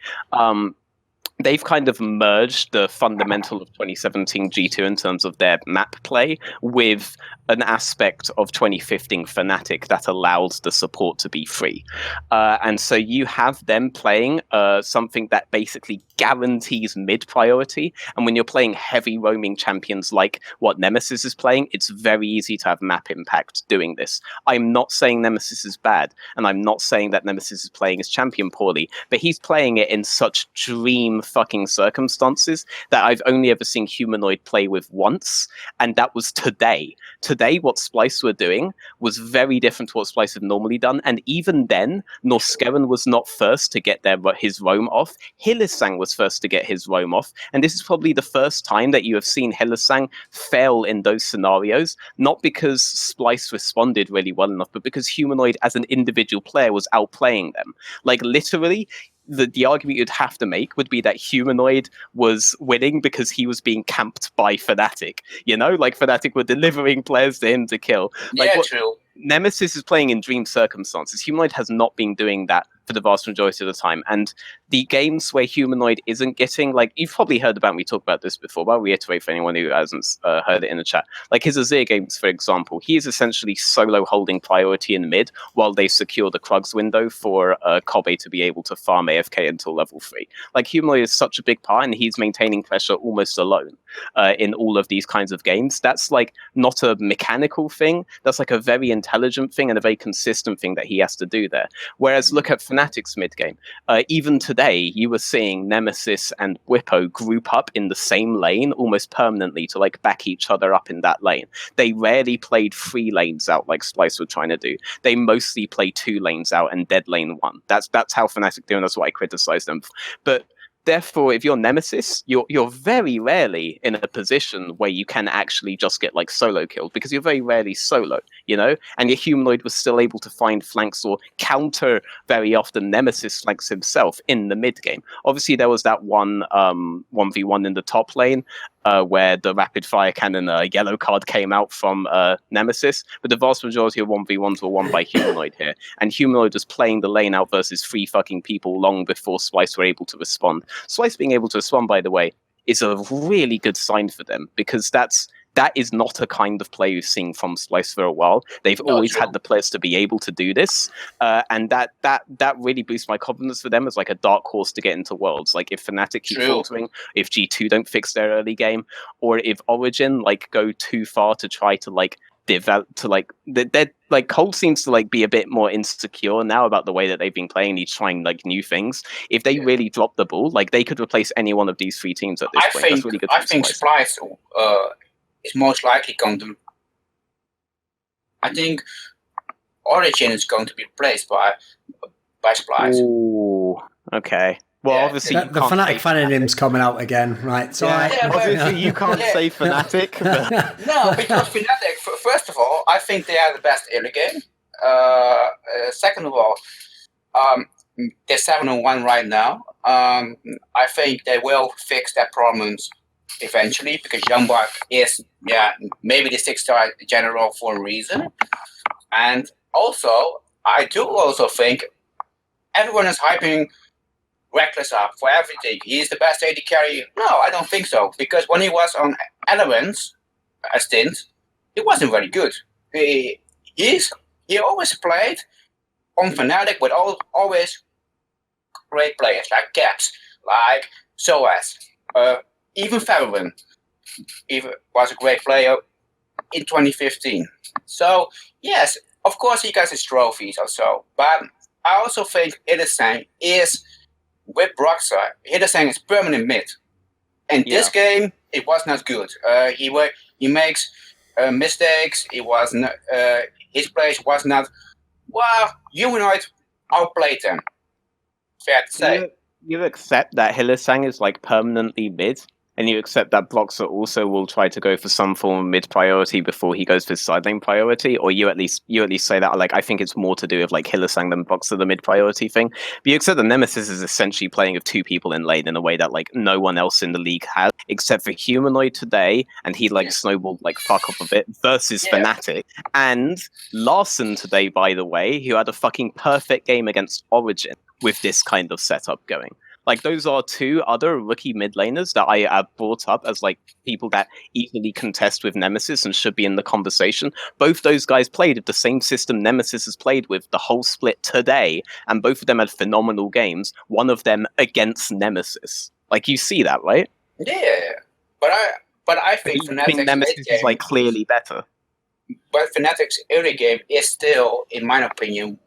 They've kind of merged the fundamental of 2017 G2 in terms of their map play with an aspect of 2015 Fnatic that allowed the support to be free. And so you have them playing something that basically guarantees mid priority. And when you're playing heavy roaming champions like what Nemesis is playing, it's very easy to have map impact doing this. I'm not saying Nemesis is bad, and I'm not saying that Nemesis is playing his champion poorly, but he's playing it in such dream fucking circumstances that I've only ever seen Humanoid play with once, and that was today. Today, what Splice were doing was very different to what Splice had normally done, and even then, Norskeren was not first to get his roam off. Hylissang was first to get his roam off, and this is probably the first time that you have seen Hylissang fail in those scenarios, not because Splice responded really well enough, but because Humanoid as an individual player was outplaying them. Like, literally, the argument you'd have to make would be that Humanoid was winning because he was being camped by Fnatic. You know, like Fnatic were delivering players to him to kill. Like, true. Nemesis is playing in dream circumstances. Humanoid has not been doing that for the vast majority of the time. And the games where Humanoid isn't getting, like, you've probably heard about me talk about this before, but I'll reiterate for anyone who hasn't heard it in the chat. Like his Azir games, for example, he is essentially solo holding priority in mid while they secure the Krugs window for Kobe to be able to farm AFK until level 3. Like, Humanoid is such a big part, and he's maintaining pressure almost alone in all of these kinds of games. That's like not a mechanical thing. That's like a very intelligent thing and a very consistent thing that he has to do there. Whereas look at Fnatic's mid game. Even today, you were seeing Nemesis and Whippo group up in the same lane almost permanently to like back each other up in that lane. They rarely played 3 lanes out like Splice were trying to do. They mostly play 2 lanes out and dead lane 1. That's how Fnatic do, and that's what I criticize them. But therefore, if you're Nemesis, you're very rarely in a position where you can actually just get like solo killed, because you're very rarely solo, you know? And your Humanoid was still able to find flanks or counter very often Nemesis flanks himself in the mid game. Obviously, there was that one 1v1 in the top lane where the rapid fire cannon yellow card came out from Nemesis, but the vast majority of 1v1s were won by Humanoid here. And Humanoid was playing the lane out versus 3 fucking people long before Splice were able to respond. Splice being able to respond, by the way, is a really good sign for them, because that is not a kind of play we've seen from Splice for a while. They've always had the players to be able to do this, and that really boosts my confidence for them as like a dark horse to get into Worlds. Like, if Fnatic keep faltering, if G2 don't fix their early game, or if Origin like go too far to try to like develop to like they're like Cold seems to like be a bit more insecure now about the way that they've been playing. He's trying like new things. If they really drop the ball, like they could replace any one of these 3 teams at this point. That's really good. I think Splice is most likely going to. I think Origin is going to be replaced by Splice. Ooh, okay. Well, obviously, the Fnatic fanonym's coming out again, right? So obviously you can't say Fnatic. But... No, because Fnatic, first of all, I think they are the best early game. Second of all, they're 7-1 right now. I think they will fix their problems eventually, because Jambak is, maybe the 6-star general for a reason. And also, I do also think everyone is hyping Reckless up for everything. He's the best AD carry. No, I don't think so. Because when he was on Elements, a stint, he wasn't very good. He always played on Fnatic with always great players like Caps, like Soaz, even Fairwin. Even was a great player in 2015. So yes, of course he gets his trophies or so. But I also think Hylissang is, with Broxah, Hylissang is permanent mid. In this game, it was not good. He makes mistakes. His place was not. Well, Humanoid outplayed them. Fair to say. You accept that Hylissang is like permanently mid, and you accept that Broxah also will try to go for some form of mid priority before he goes for side lane priority, or you at least say that, like, I think it's more to do with like Hylissang than Broxah the mid priority thing. But you accept that Nemesis is essentially playing with 2 people in lane in a way that like no one else in the league has, except for Humanoid today, and he like snowballed like fuck up a bit versus Fnatic, and Larson today, by the way, who had a fucking perfect game against Origin with this kind of setup going. Like, those are two other rookie mid laners that I have brought up as like people that easily contest with Nemesis and should be in the conversation. Both those guys played with the same system Nemesis has played with the whole split today, and both of them had phenomenal games. One of them against Nemesis. Like, you see that, right? Yeah, but I think You think Nemesis is like clearly better. But Fnatic's early game is still, in my opinion,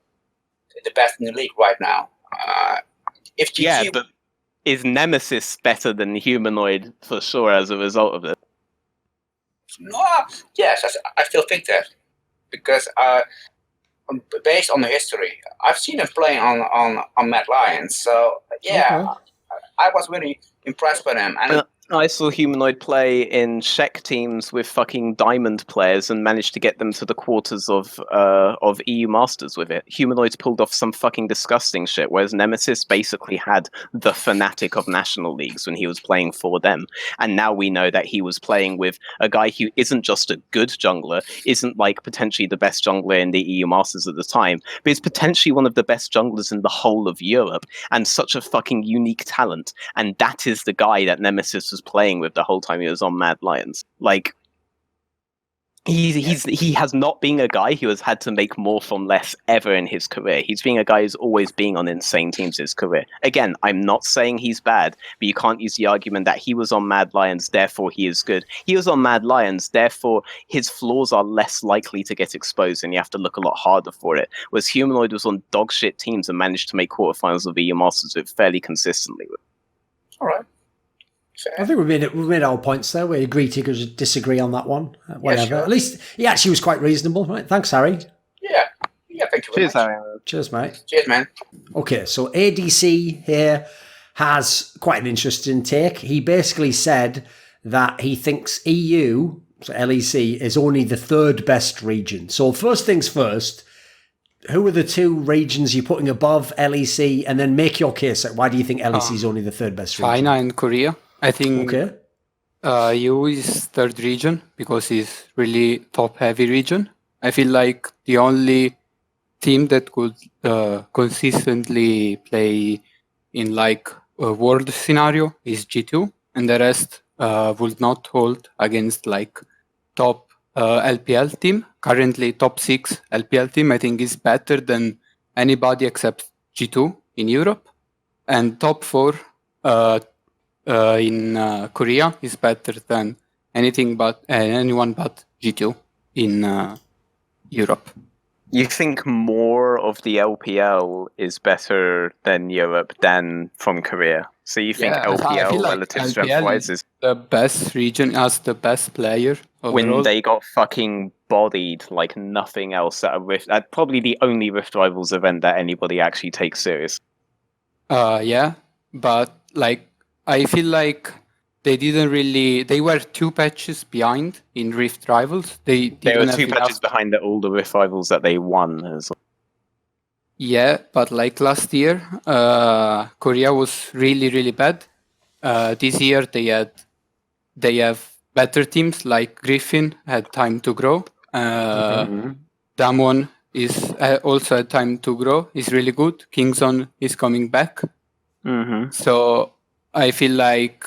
the best in the league right now. If GG, Yeah, but is Nemesis better than Humanoid for sure as a result of it? No, yes, I still think that, because based on the history, I've seen him playing on Mad Lions. So yeah, I was really impressed by him. And I saw Humanoid play in Czech teams with fucking Diamond players and managed to get them to the quarters of EU Masters with it. Humanoids pulled off some fucking disgusting shit, whereas Nemesis basically had the Fnatic of national leagues when he was playing for them. And now we know that he was playing with a guy who isn't just a good jungler, isn't like potentially the best jungler in the EU Masters at the time, but is potentially one of the best junglers in the whole of Europe, and such a fucking unique talent. And that is the guy that Nemesis was playing with the whole time he was on Mad Lions. Like, he has not been a guy who has had to make more from less ever in his career. He's been a guy who's always been on insane teams in his career. Again, I'm not saying he's bad, but you can't use the argument that he was on Mad Lions, therefore he is good. He was on Mad Lions, therefore his flaws are less likely to get exposed and you have to look a lot harder for it. Whereas Humanoid was on dog shit teams and managed to make quarterfinals of EU Masters with fairly consistently. All right. I think we made our points there. We agree to disagree on that one. Whatever. Yeah, sure. At least he actually was quite reasonable. Right? Thanks, Harry. Yeah, thank you very Cheers, much. Harry. Cheers, mate. Cheers, man. Okay, so ADC here has quite an interesting take. He basically said that he thinks EU, so LEC, is only the third best region. So first things first, who are the two regions you're putting above LEC? And then make your case. Why do you think LEC is only the third best region? China and Korea. I think Okay. EU is third region because it's really top-heavy region. I feel like the only team that could consistently play in like a world scenario is G2, and the rest would not hold against like top LPL team. Currently, top 6 LPL team I think is better than anybody except G2 in Europe, and top 4 in Korea is better than anyone but G2 in Europe. You think more of the LPL is better than Europe than from Korea? So you think Yeah, I LPL feel like relative LPL strength-wise is is the best region, has the best player when overall. they got fucking bodied like nothing else at a Rift, at probably the only Rift Rivals event that anybody actually takes serious. Yeah, but like I feel like they were 2 patches behind in Rift Rivals. They There were didn't 2 have enough. patches behind all the Rift Rivals that they won as well. Yeah, but like last year, Korea was really, really bad. This year they have better teams, like Griffin had time to grow. Damwon is also had time to grow. He's really good. Kingson is coming back. So I feel like,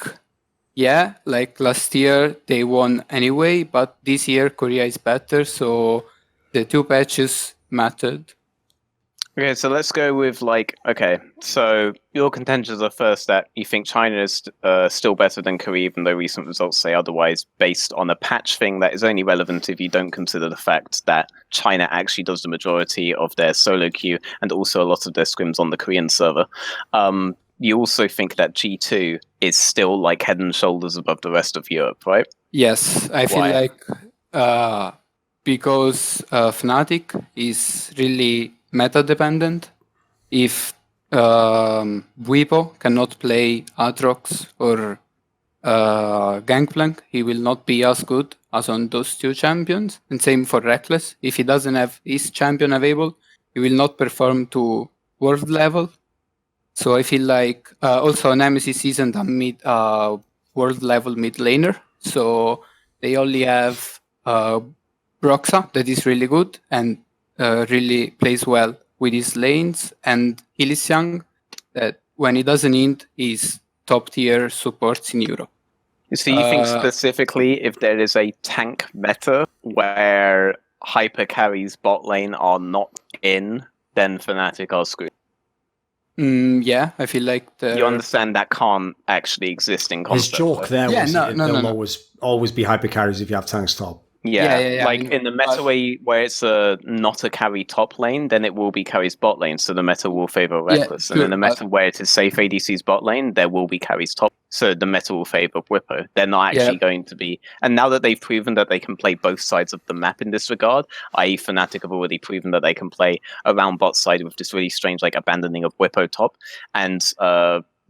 yeah, like last year they won anyway, but this year Korea is better. So the 2 patches mattered. Okay, so let's go with okay, so your contentions are first that you think China is still better than Korea, even though recent results say otherwise, based on a patch thing that is only relevant if you don't consider the fact that China actually does the majority of their solo queue and also a lot of their scrims on the Korean server. You also think that G2 is still like head and shoulders above the rest of Europe, right? Yes, I feel Why? like because Fnatic is really meta dependent. If Weibo cannot play Aatrox or Gangplank, he will not be as good as on those 2 champions. And same for Reckless. If he doesn't have his champion available, he will not perform to world level. So I feel like also Nemesis isn't a world level mid laner. So they only have Broxa that is really good and really plays well with his lanes, and Hilisyang that when he doesn't need his top tier supports in Europe. So you think specifically if there is a tank meta where hyper carries bot lane are not in, then Fnatic are screwed? Yeah, I feel like you understand that can't actually exist in His concept. joke there was no. there'll always be hyper carries if you have tanks top. Yeah. Like in the meta where it's not a carry top lane, then it will be carries bot lane, so the meta will favor Reckless. And in the meta where it is safe ADC's bot lane, there will be carries top, so the meta will favor Whippo. They're not actually going to be. And now that they've proven that they can play both sides of the map in this regard, i.e. Fnatic have already proven that they can play around bot side with this really strange like abandoning of Whippo top, and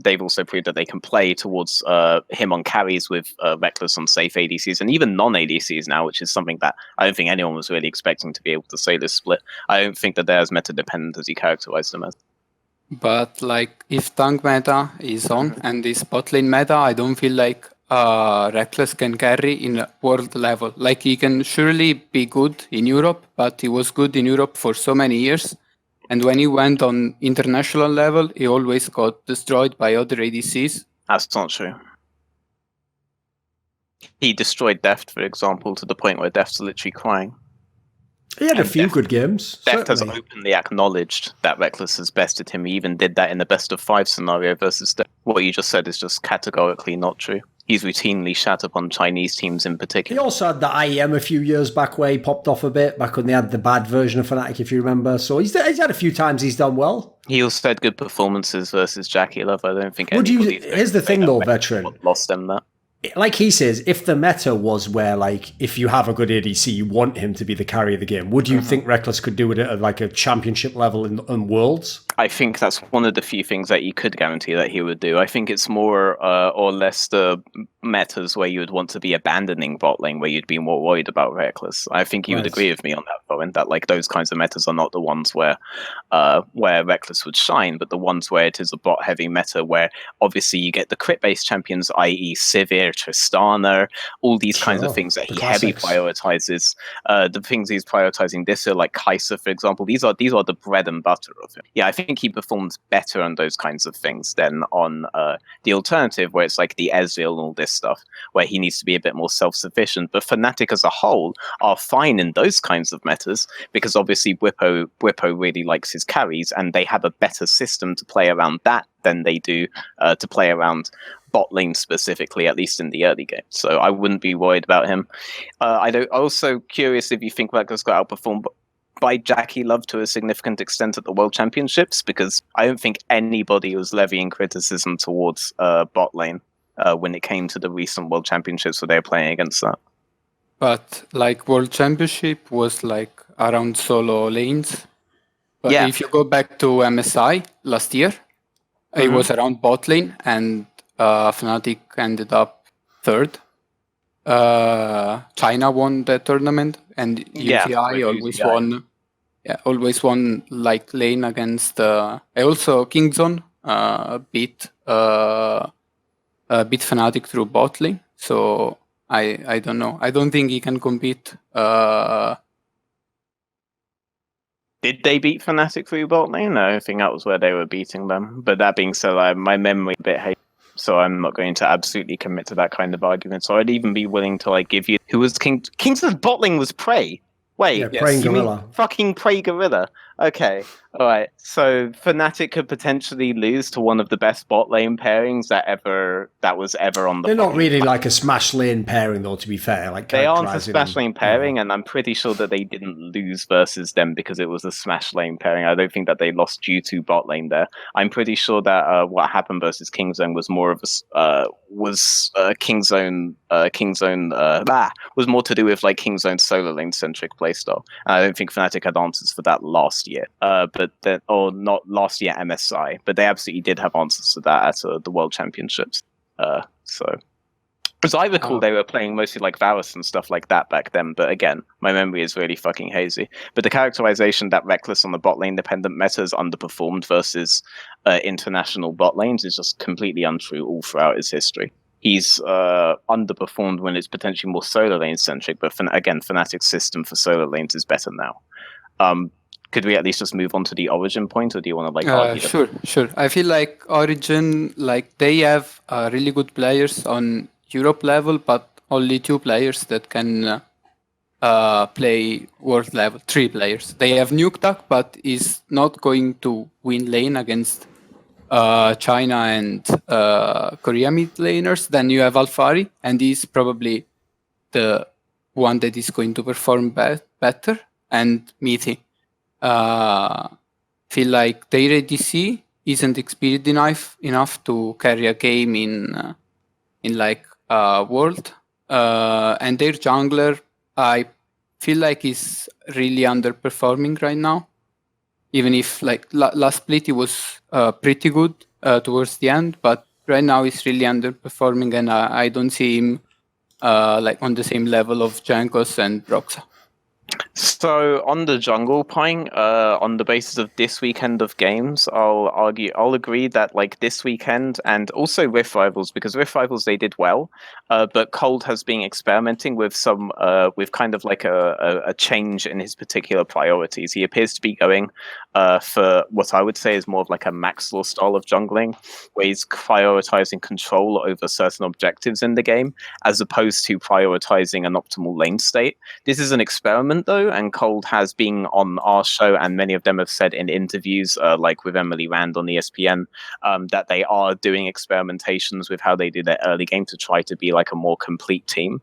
they've also proved that they can play towards him on carries with Reckless on safe ADCs and even non-ADCs now, which is something that I don't think anyone was really expecting to be able to say this split. I don't think that they're as meta-dependent as you characterize them as. But like, if tank meta is on and this bot lane meta, I don't feel like Reckless can carry in a world level. Like, he can surely be good in Europe, but he was good in Europe for so many years. And when he went on international level, he always got destroyed by other ADCs. That's not true. He destroyed Deft, for example, to the point where Deft's literally crying. He had a few good games. Deft has openly acknowledged that Reckless has bested him. He even did that in the best of 5 scenario versus Deft. What you just said is just categorically not true. He's routinely shat upon Chinese teams in particular. He also had the IEM a few years back where he popped off a bit, back when they had the bad version of Fnatic, if you remember. So he's had a few times he's done well. He also had good performances versus Jackie Love. I don't think here's the thing though, Veteran. Lost them that. Like he says, if the meta was where, like, if you have a good ADC, you want him to be the carry of the game, would you think Reckless could do it at like a championship level in Worlds? I think that's one of the few things that you could guarantee that he would do. I think it's more or less the metas where you would want to be abandoning bot lane, where you'd be more worried about Reckless. I think you would agree with me on that, Thorin, that like those kinds of metas are not the ones where Reckless would shine, but the ones where it is a bot heavy meta where obviously you get the crit based champions, i.e. Sivir, Tristana, all these kinds of things that he heavy prioritizes. The things he's prioritizing this are like Kai'Sa, for example. These are the bread and butter of him. Yeah, I think he performs better on those kinds of things than on the alternative, where it's like the Ezreal and all this stuff, where he needs to be a bit more self-sufficient. But Fnatic as a whole are fine in those kinds of metas because obviously Whippo really likes his carries, and they have a better system to play around that than they do to play around bot lane specifically, at least in the early game. So I wouldn't be worried about him. I'm also curious if you think Reckless got outperformed by Jackie Love to a significant extent at the World Championships, because I don't think anybody was levying criticism towards bot lane when it came to the recent World Championships where they were playing against that. But like World Championship was like around solo lanes. But if you go back to MSI last year, it was around bot lane, and Fnatic ended up third. China won the tournament, and UTI always won like lane against. Also Kingzone beat Fnatic through bot lane. So I don't know. I don't think he can compete. Did they beat Fnatic through bot lane? No, I think that was where they were beating them. But that being said, my memory a bit hazy, so I'm not going to absolutely commit to that kind of argument. So I'd even be willing to like give you who was King's bot lane was Prey. Wait, Prey Gorilla. Fucking Prey Gorilla. Okay, all right. So Fnatic could potentially lose to one of the best bot lane pairings that was ever on the. They're not really like a smash lane pairing, though. To be fair, like they aren't a smash lane pairing, and I'm pretty sure that they didn't lose versus them because it was a smash lane pairing. I don't think that they lost due to bot lane there. I'm pretty sure that what happened versus Kingzone was more of a Kingzone was more to do with like Kingzone's solo lane centric playstyle. And I don't think Fnatic had answers for that last year, or not last year MSI, but they absolutely did have answers to that at the World Championships. So, as I recall, they were playing mostly like Varus and stuff like that back then. But again, my memory is really fucking hazy. But the characterization that Reckless on the bot lane dependent meta has underperformed versus international bot lanes is just completely untrue all throughout his history. He's underperformed when it's potentially more solo lane centric, but again, Fnatic's system for solo lanes is better now. Could we at least just move on to the Origin point, or do you want to like argue? Sure. I feel like Origin, like they have really good players on Europe level, but only 2 players that can play world level. 3 players. They have NateDOhDoubleG, but is not going to win lane against China and Korea mid laners. Then you have Alphari, and he's probably the one that is going to perform better. And Mithi. Feel like their ADC isn't experienced enough to carry a game in like world, and their jungler I feel like is really underperforming right now. Even if like last split he was pretty good towards the end, but right now he's really underperforming, and I don't see him like on the same level of Jankos and Roxa. So on the jungle point, on the basis of this weekend of games, I'll agree that like this weekend and also Rift Rivals, because Rift Rivals they did well, but Cold has been experimenting with some with kind of like a change in his particular priorities. He appears to be going for what I would say is more of like a Maxlaw style of jungling, where he's prioritizing control over certain objectives in the game, as opposed to prioritizing an optimal lane state. This is an experiment though, and Cold has been on our show, and many of them have said in interviews, like with Emily Rand on ESPN, that they are doing experimentations with how they do their early game to try to be like a more complete team.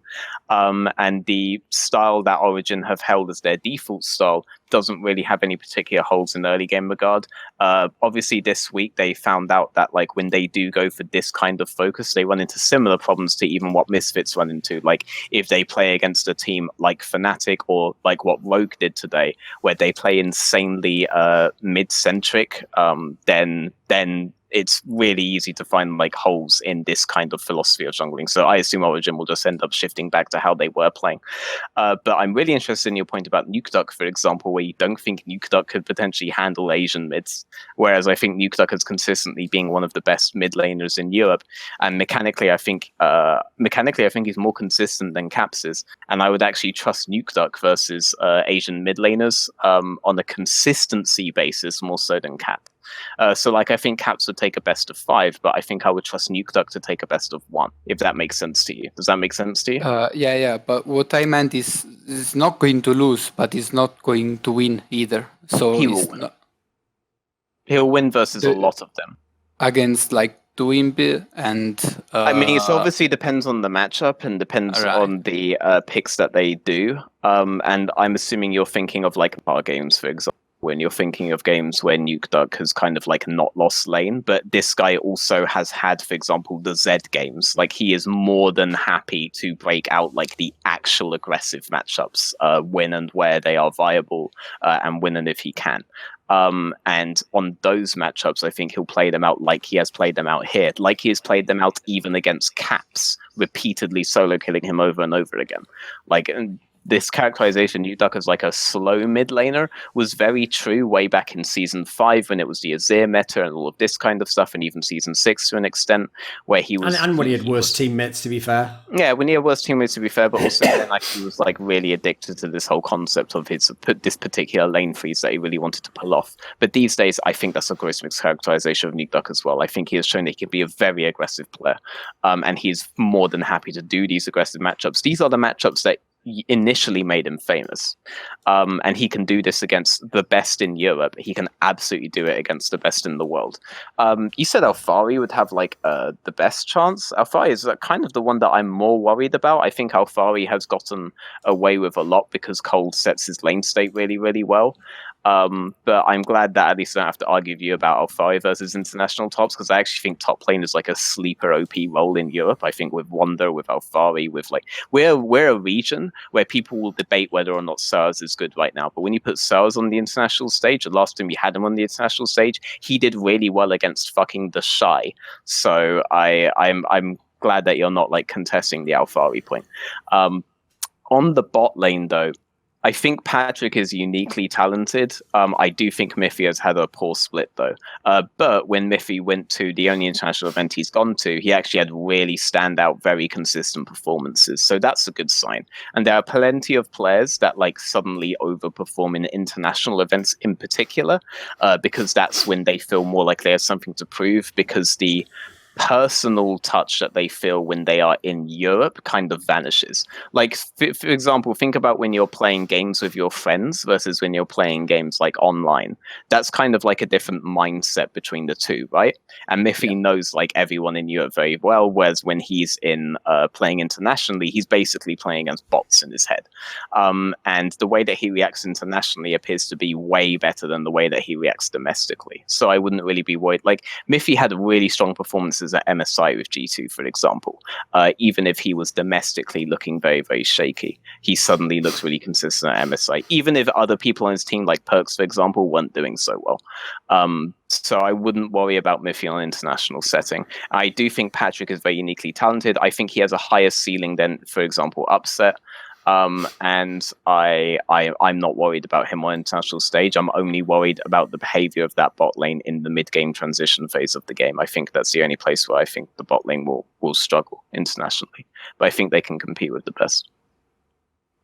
And the style that Origin have held as their default style doesn't really have any particular holes in the early game regard. Obviously this week they found out that like when they do go for this kind of focus, they run into similar problems to even what Misfits run into. Like if they play against a team like Fnatic or like what Rogue did today, where they play insanely mid-centric, then it's really easy to find like holes in this kind of philosophy of jungling. So I assume Origin will just end up shifting back to how they were playing. But I'm really interested in your point about NateDOhDoubleG, for example, where you don't think NateDOhDoubleG could potentially handle Asian mids, whereas I think NateDOhDoubleG has consistently been one of the best mid laners in Europe. And mechanically, I think he's more consistent than Caps is. And I would actually trust NateDOhDoubleG versus Asian mid laners on a consistency basis more so than Cap. So like I think Caps would take a best of 5, but I think I would trust NateDOhDoubleG to take a best of 1, if that makes sense to you. Does that make sense to you? Yeah, but what I meant is not going to lose, but he's not going to win either. So he'll win versus a lot of them. Against like Twimby and... I mean, it obviously depends on the matchup and depends on the picks that they do. And I'm assuming you're thinking of like our games, for example, when you're thinking of games where NateDOhDoubleG has kind of like not lost lane, but this guy also has had, for example, the Z games. Like he is more than happy to break out like the actual aggressive matchups, win and where they are viable, and win and if he can. And on those matchups, I think he'll play them out like he has played them out here, like he has played them out even against Caps, repeatedly solo killing him over and over again. Like this characterization, NateDOhDoubleG as like a slow mid laner, was very true way back in Season 5 when it was the Azir meta and all of this kind of stuff, and even Season 6 to an extent, where he was... And when he had worse teammates, to be fair. Yeah, when he had worse teammates, to be fair, but also then, like, he was like really addicted to this whole concept of this particular lane freeze that he really wanted to pull off. But these days, I think that's a gross mischaracterization of NateDOhDoubleG as well. I think he has shown that he can be a very aggressive player, and he's more than happy to do these aggressive matchups. These are the matchups that initially made him famous, and he can do this against the best in Europe. He can absolutely do it against the best in the world. You said Alphari would have like the best chance. Alphari is kind of the one that I'm more worried about. I think Alphari has gotten away with a lot because Cold sets his lane state really, really well. But I'm glad that at least I don't have to argue with you about Alphari versus international tops, because I actually think top lane is like a sleeper OP role in Europe. I think with Wonder, with Alphari, with like we're a region where people will debate whether or not SARS is good right now. But when you put SARS on the international stage, the last time we had him on the international stage, he did really well against fucking the Shy. So I'm glad that you're not like contesting the Alphari point. On the bot lane though, I think Patrick is uniquely talented. I do think Miffy has had a poor split, though. But when Miffy went to the only international event he's gone to, he actually had really standout, very consistent performances. So that's a good sign. And there are plenty of players that like suddenly overperform in international events in particular, because that's when they feel more like they have something to prove, because the personal touch that they feel when they are in Europe kind of vanishes. Like, for example, think about when you're playing games with your friends versus when you're playing games like online. That's kind of like a different mindset between the two, right? And Miffy knows like everyone in Europe very well, whereas when he's in playing internationally, he's basically playing against bots in his head. And the way that he reacts internationally appears to be way better than the way that he reacts domestically. So I wouldn't really be worried. Like, Miffy had really strong performances at MSI with G2, for example. Even if he was domestically looking very, very shaky, he suddenly looks really consistent at MSI, even if other people on his team, like Perks, for example, weren't doing so well. So I wouldn't worry about Miffy on an international setting. I do think Patrick is very uniquely talented. I think he has a higher ceiling than, for example, Upset. And I'm not worried about him on international stage. I'm only worried about the behavior of that bot lane in the mid-game transition phase of the game. I think that's the only place where I think the bot lane will struggle internationally. But I think they can compete with the best.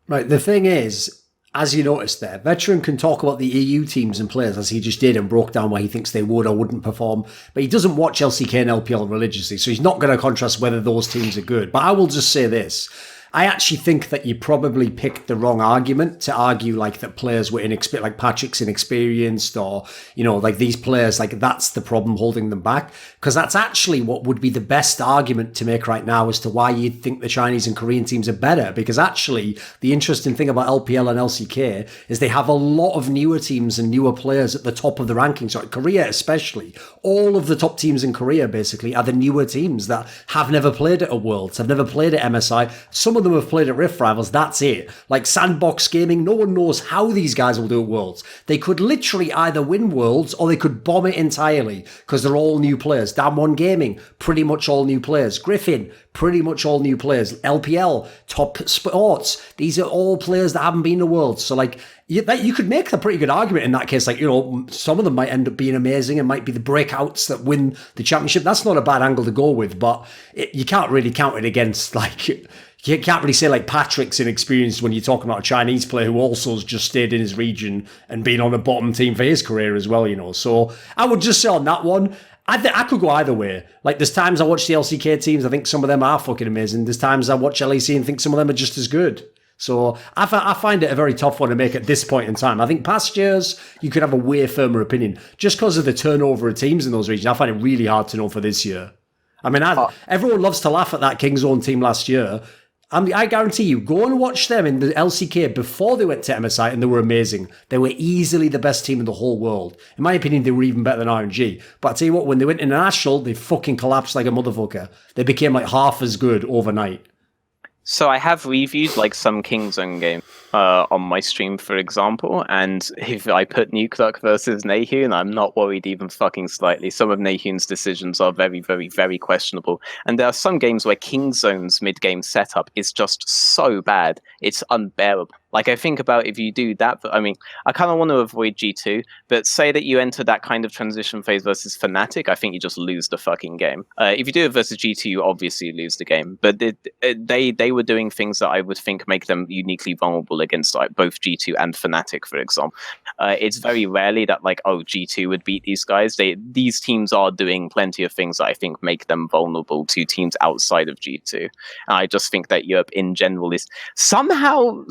Right, the thing is, as you noticed there, Veteran can talk about the EU teams and players as he just did and broke down why he thinks they would or wouldn't perform, but he doesn't watch LCK and LPL religiously, so he's not going to contrast whether those teams are good. But I will just say this. I actually think that you probably picked the wrong argument to argue like that players were inexperienced, like Patrick's inexperienced, or, you know, like these players, like that's the problem holding them back. Because that's actually what would be the best argument to make right now as to why you'd think the Chinese and Korean teams are better. Because actually, the interesting thing about LPL and LCK is they have a lot of newer teams and newer players at the top of the rankings. So Korea especially, all of the top teams in Korea basically are the newer teams that have never played at a Worlds, have never played at MSI. Some of them have played at Rift Rivals, that's it. Like Sandbox Gaming, no one knows how these guys will do at Worlds. They could literally either win Worlds or they could bomb it entirely because they're all new players. Damwon Gaming, pretty much all new players. Griffin, pretty much all new players. LPL, Top Sports, these are all players that haven't been to Worlds. So like, you could make a pretty good argument in that case. Like, you know, some of them might end up being amazing and might be the breakouts that win the championship. That's not a bad angle to go with, but you can't really count it against, like, you can't really say like Patrick's inexperienced when you're talking about a Chinese player who also has just stayed in his region and been on a bottom team for his career as well, you know. So I would just say on that one, I could go either way. Like, there's times I watch the LCK teams, I think some of them are fucking amazing. There's times I watch LEC and think some of them are just as good. So I find it a very tough one to make at this point in time. I think past years, you could have a way firmer opinion. Just because of the turnover of teams in those regions, I find it really hard to know for this year. I mean, everyone loves to laugh at that King's Own team last year. I guarantee you, go and watch them in the LCK before they went to MSI, and they were amazing. They were easily the best team in the whole world. In my opinion, they were even better than RNG. But I tell you what, when they went international, they fucking collapsed like a motherfucker. They became like half as good overnight. So I have reviewed like some Kingzone game on my stream, for example, and if I put Nukeduck versus Nahun, I'm not worried even fucking slightly. Some of Nahun's decisions are very, very, very questionable. And there are some games where Kingzone's mid-game setup is just so bad, it's unbearable. Like, I think about if you do that, I mean, I kind of want to avoid G2, but say that you enter that kind of transition phase versus Fnatic, I think you just lose the fucking game. If you do it versus G2, you obviously lose the game. But they were doing things that I would think make them uniquely vulnerable against like both G2 and Fnatic, for example. It's very rarely that like, oh, G2 would beat these guys. These teams are doing plenty of things that I think make them vulnerable to teams outside of G2. And I just think that Europe in general is somehow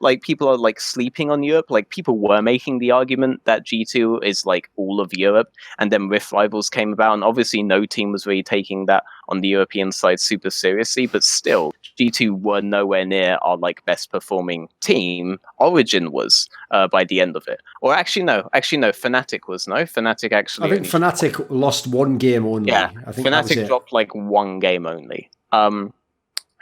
like people are like sleeping on Europe. Like, people were making the argument that G2 is like all of Europe, and then Rift Rivals came about, and obviously no team was really taking that on the European side super seriously, but still G2 were nowhere near our like best performing team. Origin was by the end of it. Or actually no, Fnatic was. Fnatic actually, I think Fnatic lost one game only. Yeah, I think Fnatic dropped like one game only.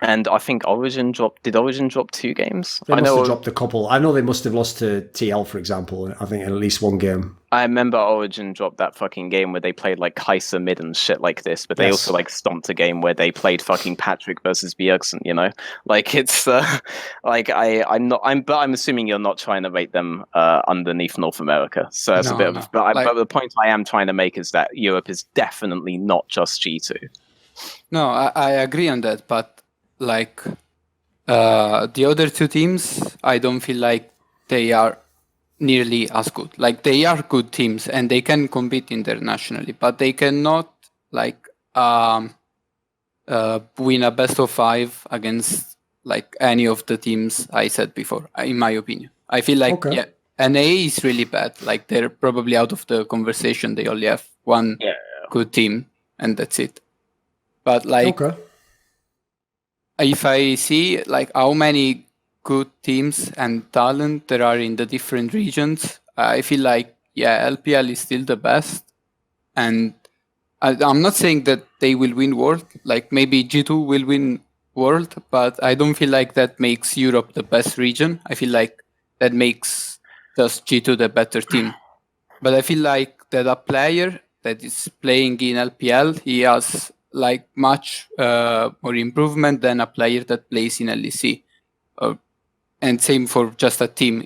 And I think Origin dropped. Did Origin drop 2 games? They must have dropped a couple. I know they must have lost to TL, for example. I think in at least one game. I remember Origin dropped that fucking game where they played like Kaiser mid and shit like this, but they also like stomped a game where they played fucking Patrick versus Bjergsen. You know, like it's like I'm assuming you're not trying to rate them underneath North America. So that's a bit of. But the point I am trying to make is that Europe is definitely not just G2. No, I agree on that, but. Like the other 2 teams, I don't feel like they are nearly as good. Like they are good teams and they can compete internationally, but they cannot like win a best of 5 against like any of the teams I said before. In my opinion, I feel like NA is really bad. Like they're probably out of the conversation. They only have one good team and that's it. But like. If I see like how many good teams and talent there are in the different regions, I feel like LPL is still the best. And I'm not saying that they will win World. Like maybe G2 will win World, but I don't feel like that makes Europe the best region. I feel like that makes just G2 the better team. But I feel like that a player that is playing in LPL, he has like much more improvement than a player that plays in LEC. And same for just a team.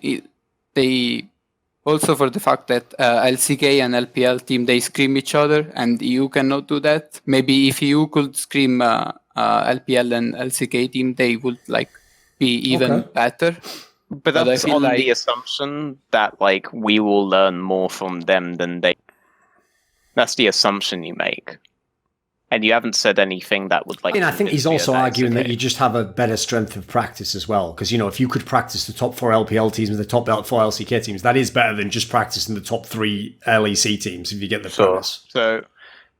They also for the fact that LCK and LPL team, they scream each other and EU cannot do that. Maybe if EU could scream LPL and LCK team, they would like be even better. But that's on the assumption that like we will learn more from them than they. That's the assumption you make. And you haven't said anything that would like. I think he's also arguing that you just have a better strength of practice as well. Because, you know, if you could practice the top 4 LPL teams and the top 4 LCK teams, that is better than just practicing the top 3 LEC teams, if you get the premise. So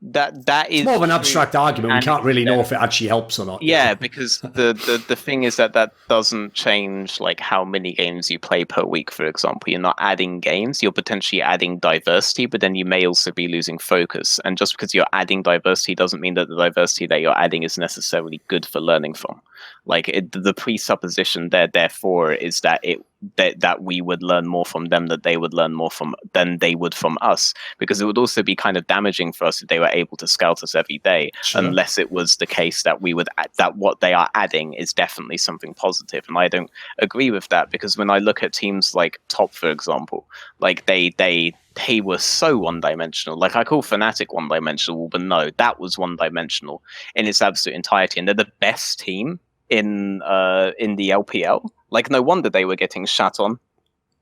that is it's more of an abstract argument. We can't really know if it actually helps or not. Yeah, because the thing is that doesn't change like how many games you play per week, for example. You're not adding games, you're potentially adding diversity, but then you may also be losing focus. And just because you're adding diversity doesn't mean that the diversity that you're adding is necessarily good for learning from. Like the presupposition there, therefore, is that that we would learn more from them, that they would learn more from than they would from us, because it would also be kind of damaging for us if they were able to scout us every day, unless it was the case that we would that what they are adding is definitely something positive. And I don't agree with that, because when I look at teams like Top, for example, like they were so one-dimensional. Like I call Fnatic one-dimensional, but no, that was one-dimensional in its absolute entirety, and they're the best team in the LPL. Like no wonder they were getting shat on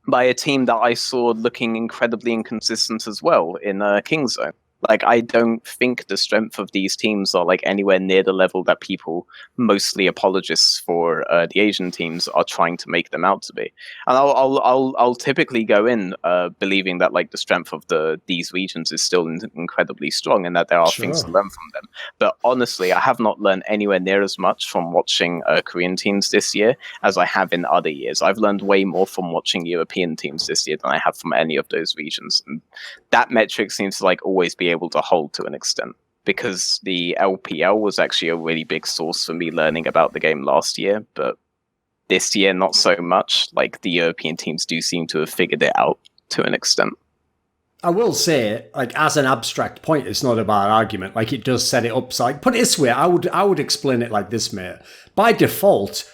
by a team that I saw looking incredibly inconsistent as well in Kingzone. Like I don't think the strength of these teams are like anywhere near the level that people, mostly apologists for the Asian teams, are trying to make them out to be. And I'll typically go in believing that like the strength of these regions is still incredibly strong, and that there are things to learn from them. But honestly, I have not learned anywhere near as much from watching Korean teams this year as I have in other years. I've learned way more from watching European teams this year than I have from any of those regions. And that metric seems to like always be able to hold to an extent, because the LPL was actually a really big source for me learning about the game last year, but this year not so much. Like the European teams do seem to have figured it out to an extent. I will say, like, as an abstract point, it's not a bad argument. Like, it does set it up. So, like, put it this way, I would explain it like this, mate. By default,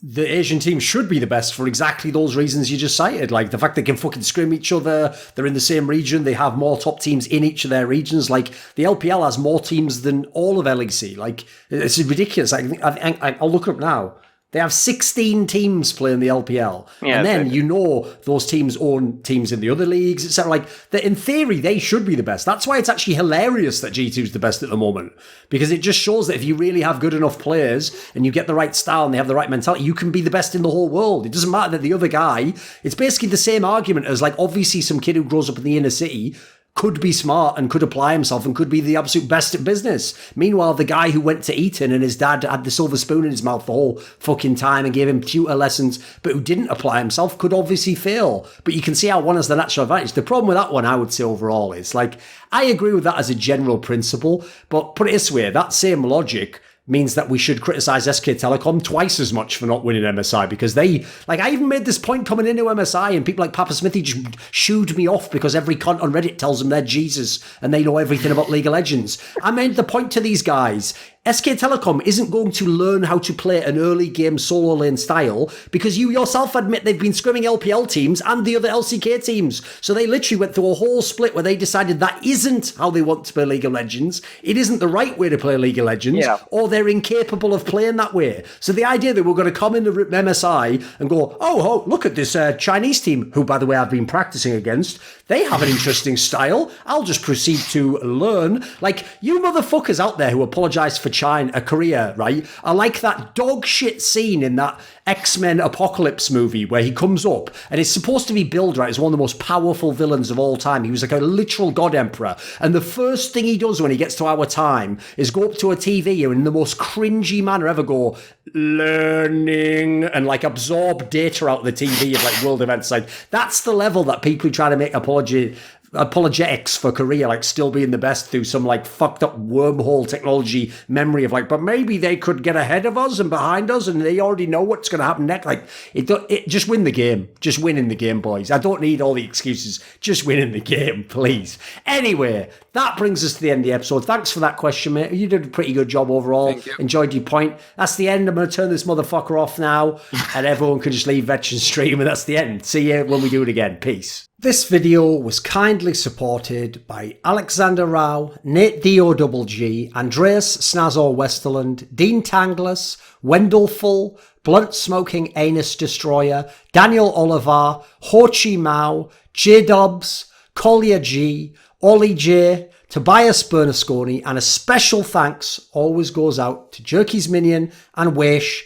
the Asian team should be the best for exactly those reasons you just cited. Like the fact they can fucking scrim each other, they're in the same region, they have more top teams in each of their regions. Like the LPL has more teams than all of LEC. Like it's ridiculous. I'll look it up now. They have 16 teams playing the LPL. Yeah, and then you know those teams own teams in the other leagues, etc. Like, in theory, they should be the best. That's why it's actually hilarious that G2 is the best at the moment. Because it just shows that if you really have good enough players and you get the right style and they have the right mentality, you can be the best in the whole world. It doesn't matter that the other guy... It's basically the same argument as, like, obviously some kid who grows up in the inner city could be smart and could apply himself and could be the absolute best at business. Meanwhile, the guy who went to Eton and his dad had the silver spoon in his mouth the whole fucking time and gave him tutor lessons, but who didn't apply himself, could obviously fail. But you can see how one has the natural advantage. The problem with that one, I would say overall, is like, I agree with that as a general principle, but put it this way, that same logic means that we should criticize SK Telecom twice as much for not winning MSI, because they, like, I even made this point coming into MSI and people like Papa Smithy just shooed me off because every cunt on Reddit tells them they're Jesus and they know everything about League of Legends. I made the point to these guys, SK Telecom isn't going to learn how to play an early game solo lane style because you yourself admit they've been scrimming LPL teams and the other LCK teams. So they literally went through a whole split where they decided that isn't how they want to play League of Legends. It isn't the right way to play League of Legends, or they're incapable of playing that way. So the idea that we're going to come into MSI and go, oh, look at this Chinese team, who, by the way, I've been practicing against. They have an interesting style. I'll just proceed to learn. Like, you motherfuckers out there who apologise for China, Korea, right, are like that dog shit scene in that X-Men Apocalypse movie where he comes up and is supposed to be billed, right, as one of the most powerful villains of all time. He was like a literal god emperor. And the first thing he does when he gets to our time is go up to a TV and in the most cringy manner ever go, learning, and like absorb data out of the TV of like world events. Like, that's the level that people try to make apologetics for Korea, like still being the best through some like fucked up wormhole technology memory of like, but maybe they could get ahead of us and behind us and they already know what's going to happen next. Like, it just win the game. Just win in the game, boys. I don't need all the excuses. Just win in the game, please. Anyway, that brings us to the end of the episode. Thanks for that question, mate. You did a pretty good job overall. Thank you. Enjoyed your point. That's the end. I'm going to turn this motherfucker off now and everyone can just leave Veteran stream, and that's the end. See you when we do it again. Peace. This video was kindly supported by Alexander Rao, NateDOhDoubleG, Andreas Snazore Westerlund, Dean Tanglis, Wendelful, Blunt Smoking Anus Destroyer, Daniel Olivar, Chi Mao, JDubs, Kolja G, OllieJ, Tobias Bernasconi, and a special thanks always goes out to Jerky's Minion and weixz.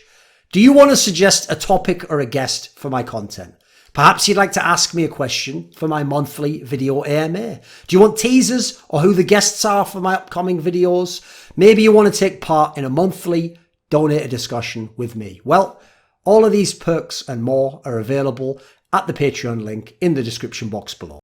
Do you want to suggest a topic or a guest for my content? Perhaps you'd like to ask me a question for my monthly video AMA. Do you want teasers or who the guests are for my upcoming videos? Maybe you want to take part in a monthly donate a discussion with me. Well, all of these perks and more are available at the Patreon link in the description box below.